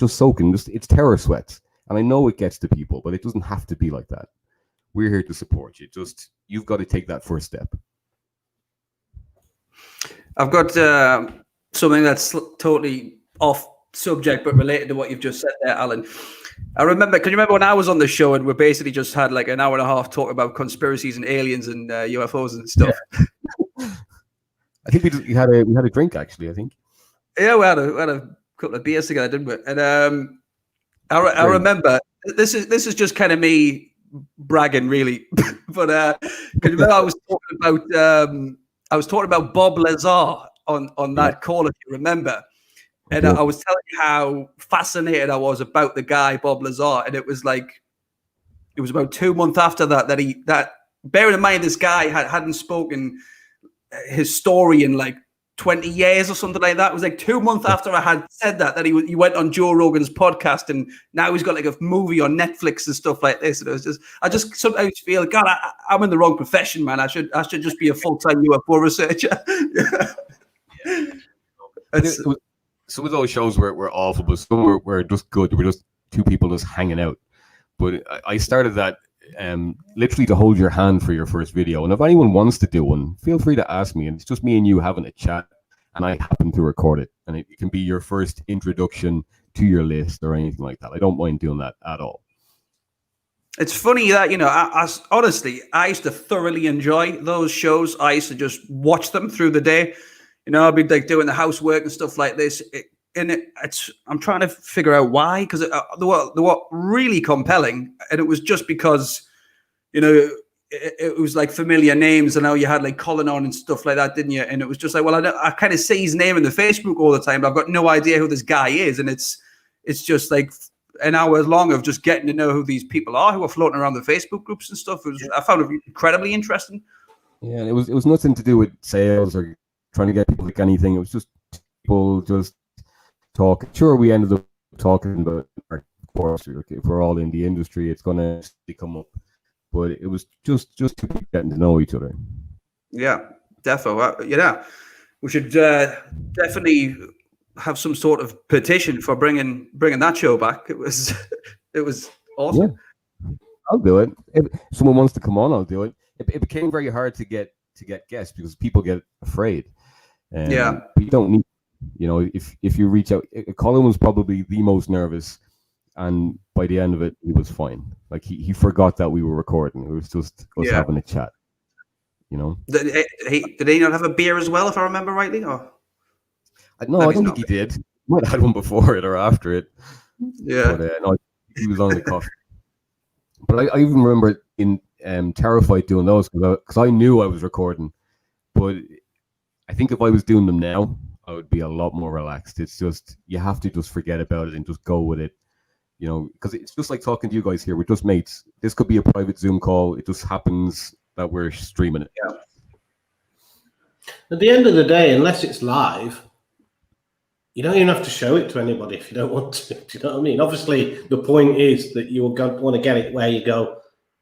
S1: soaking. It's terror sweats. And I know it gets to people, but it doesn't have to be like that. We're here to support you. You've got to take that first step.
S2: I've got something that's totally off subject, but related to what you've just said there, Alan. Can you remember when I was on the show and we basically just had like an hour and a half talk about conspiracies and aliens and UFOs and stuff?
S1: Yeah. I think we had a drink, actually, I think.
S2: Yeah, we had a couple of beers together, didn't we? And I remember, this is just kind of me bragging, really. But because remember I was talking about Bob Lazar on that call, if you remember. And I was telling you how fascinated I was about the guy, Bob Lazar. And it was about 2 months after that bearing in mind this guy hadn't spoken his story in like 20 years or something like that. It was like 2 months after I had said that he went on Joe Rogan's podcast, and now he's got like a movie on Netflix and stuff like this. And it was I just sometimes feel, God, I'm in the wrong profession, man. I should just be a full-time UFO researcher.
S1: Some of those shows were awful, but some were just good. They were just 2 people just hanging out. But I started that literally to hold your hand for your first video. And if anyone wants to do one, feel free to ask me. And it's just me and you having a chat, and I happen to record it. And it can be your first introduction to your list or anything like that. I don't mind doing that at all.
S2: It's funny that, honestly, I used to thoroughly enjoy those shows. I used to just watch them through the day. I'd be like doing the housework and stuff like this. I'm trying to figure out why, because they were really compelling, and it was just because, it was like familiar names. I know you had like Colin on and stuff like that, didn't you? And it was just like, well, I kind of see his name in the Facebook all the time, but I've got no idea who this guy is, and it's just like an hour long of just getting to know who these people are who are floating around the Facebook groups and stuff. I found it incredibly interesting.
S1: Yeah, and it was nothing to do with sales or trying to get people to like anything. It was just people just talking. Sure, we ended up talking about, of course, if we're all in the industry, it's going to come up. But it was just people getting to know each other. Yeah,
S2: defo. We should definitely have some sort of petition for bringing that show back. It was awesome.
S1: Yeah. I'll do it. If someone wants to come on, I'll do it. It became very hard to get guests because people get afraid. But you don't need, if you reach out. Colin was probably the most nervous, and by the end of it, he was fine. Like he forgot that we were recording. It was just us having a chat.
S2: Did he not have a beer as well, if I remember rightly? Or
S1: no, I don't think he did. He might have had one before it or after it.
S2: Yeah,
S1: but no, he was on the coffee. But I even remember in terrified doing those because I knew I was recording. But I think if I was doing them now, I would be a lot more relaxed. It's just, you have to just forget about it and just go with it, because it's just like talking to you guys here. We're just mates. This could be a private Zoom call. It just happens that we're streaming it.
S3: Yeah. At the end of the day, unless it's live, you don't even have to show it to anybody if you don't want to. Do you know what I mean? Obviously, the point is that you want to get it where you go,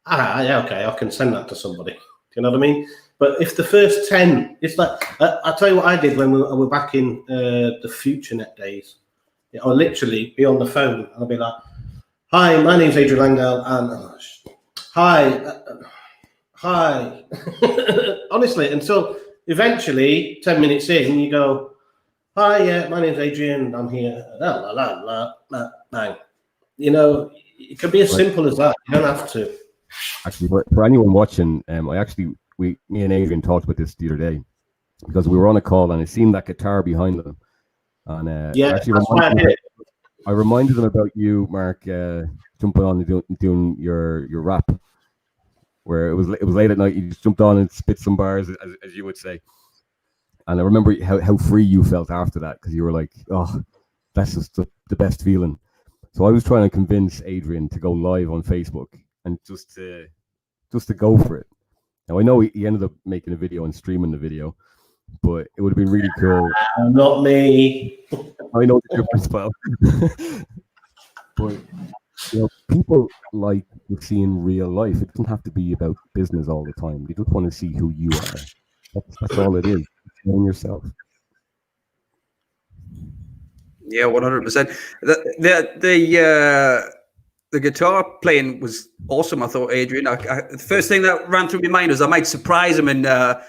S3: yeah, okay, I can send that to somebody. Do you know what I mean? But if the first 10, it's like, I'll tell you what I did when we were back in the FutureNet days. I'll literally be on the phone and I'll be like, hi, my name's Adrian Langdale, and hi. Honestly, until eventually, 10 minutes in, you go, hi, yeah, my name's Adrian, I'm here. Bang. You know, it can be as simple as that. You don't have to.
S1: Actually, for anyone watching, me and Adrian talked about this the other day because we were on a call and I seen that guitar behind them. And I reminded them about you, Mark, jumping on and doing your rap, where it was late at night. You just jumped on and spit some bars, as you would say. And I remember how free you felt after that, because you were like, oh, that's just the best feeling. So I was trying to convince Adrian to go live on Facebook and just to go for it. Now I know he ended up making a video and streaming the video, but it would have been really cool.
S3: Not me.
S1: I know the difference, pal. But people like to see in real life. It doesn't have to be about business all the time. They just want to see who you are. That's all it is. Knowing yourself.
S2: Yeah, 100%. The guitar playing was awesome. I thought, Adrian. The first thing that ran through my mind was I might surprise him in the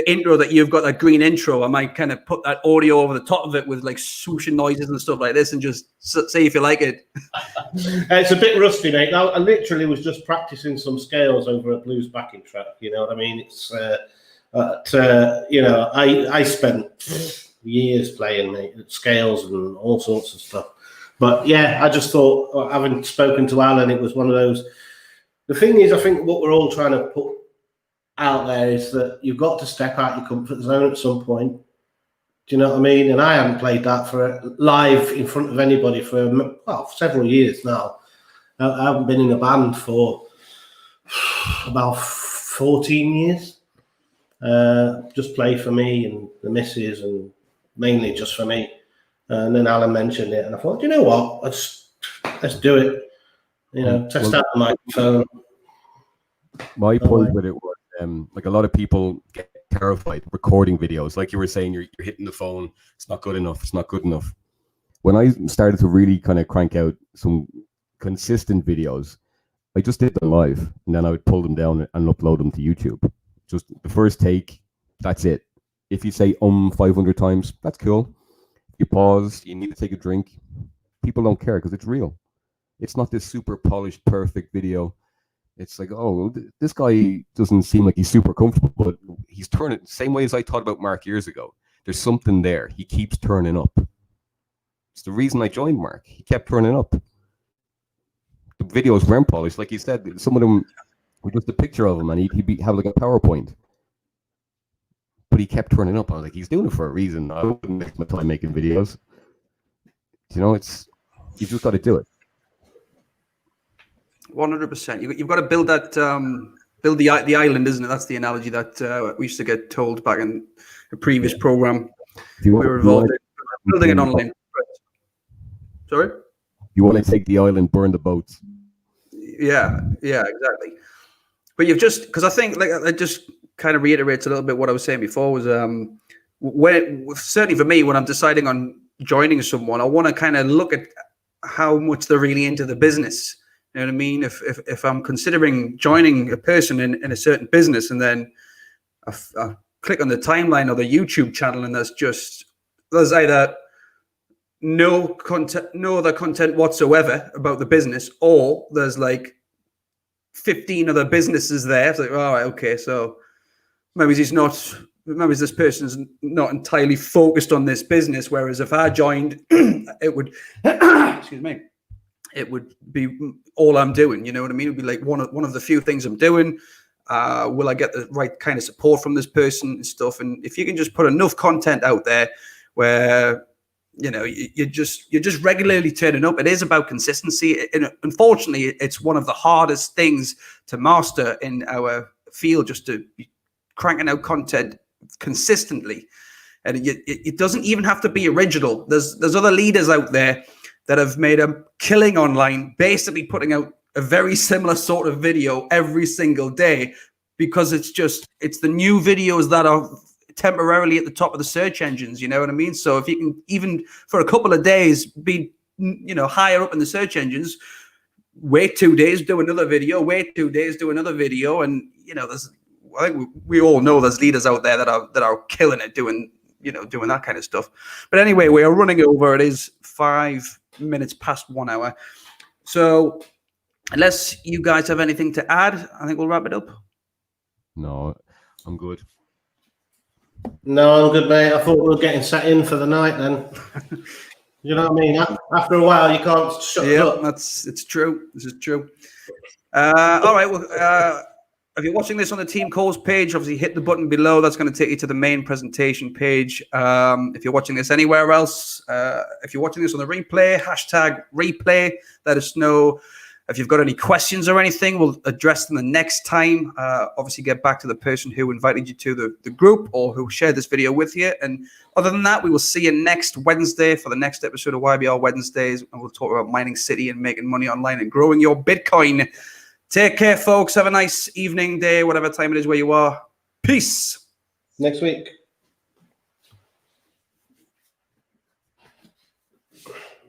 S2: intro that you've got, that green intro. I might kind of put that audio over the top of it with like swooshing noises and stuff like this, and just see if you like it.
S3: It's a bit rusty, mate. I literally was just practicing some scales over a blues backing track. You know what I mean? It's I spent years playing, mate, scales and all sorts of stuff. But yeah, I just thought, having spoken to Alan, it was one of those. The thing is, I think what we're all trying to put out there is that you've got to step out your comfort zone at some point. Do you know what I mean? And I haven't played that for live in front of anybody for several years now. I haven't been in a band for about 14 years. Just play for me and the missus, and mainly just for me. And then Alan mentioned it, and I thought, you know what? Let's do it. You know, test out the microphone.
S1: My point with it was, like a lot of people get terrified recording videos. Like you were saying, you're hitting the phone. It's not good enough. It's not good enough. When I started to really kind of crank out some consistent videos, I just did them live, and then I would pull them down and upload them to YouTube. Just the first take, that's it. If you say 500 times, that's cool. You pause, you need to take a drink. People don't care because it's real. It's not this super polished, perfect video. It's like, oh, this guy doesn't seem like he's super comfortable, but he's turning, same way as I thought about Mark years ago. There's something there. He keeps turning up. It's the reason I joined Mark. He kept turning up. The videos weren't polished. Like you said, some of them were just a picture of him, and he'd have like a PowerPoint. But he kept turning up. I was like, he's doing it for a reason. I wouldn't make my time making videos. You know, you just got to do it.
S2: 100%. You've got to build that, build the island, isn't it? That's the analogy that we used to get told back in a previous program. We were involved in building an online. Sorry?
S1: You want to take the island, burn the boats.
S2: Yeah, exactly. But you've just, because I think, like, I just kind of reiterates a little bit what I was saying before, was certainly for me, when I'm deciding on joining someone, I want to kind of look at how much they're really into the business. You know what I mean? If I'm considering joining a person in a certain business, and then I click on the timeline or the YouTube channel, and there's either no other content whatsoever about the business, or there's like 15 other businesses there. It's like, all right, okay, so maybe this person's not entirely focused on this business. Whereas if I joined, it would, excuse me, it would be all I'm doing. You know what I mean? It'd be like one of the few things I'm doing. Will I get the right kind of support from this person and stuff? And if you can just put enough content out there where, you know, you're just regularly turning up. It is about consistency. And unfortunately, it's one of the hardest things to master in our field, just to be cranking out content consistently. And it doesn't even have to be original. There's other leaders out there that have made a killing online, basically putting out a very similar sort of video every single day, because it's the new videos that are temporarily at the top of the search engines. You know what I mean? So if you can, even for a couple of days, be, you know, higher up in the search engines, wait 2 days, do another video, wait 2 days, do another video. And, you know, I think we all know there's leaders out there that are killing it doing that kind of stuff. But anyway, we are running over. It is 5 minutes past 1 hour. So unless you guys have anything to add, I think we'll wrap it up.
S1: No, I'm good.
S3: No, I'm good, mate. I thought we were getting set in for the night then. You know what I mean? After a while, you can't shut it up.
S2: It's true. This is true. All right. Well, if you're watching this on the Team Calls page, obviously hit the button below. That's going to take you to the main presentation page. If you're watching this anywhere else, if you're watching this on the replay, #replay, let us know. If you've got any questions or anything, we'll address them the next time. Obviously, get back to the person who invited you to the group or who shared this video with you. And other than that, we will see you next Wednesday for the next episode of YBR Wednesdays. And we'll talk about mining city and making money online and growing your Bitcoin. Take care, folks. Have a nice evening, day, whatever time it is where you are. Peace.
S3: Next week.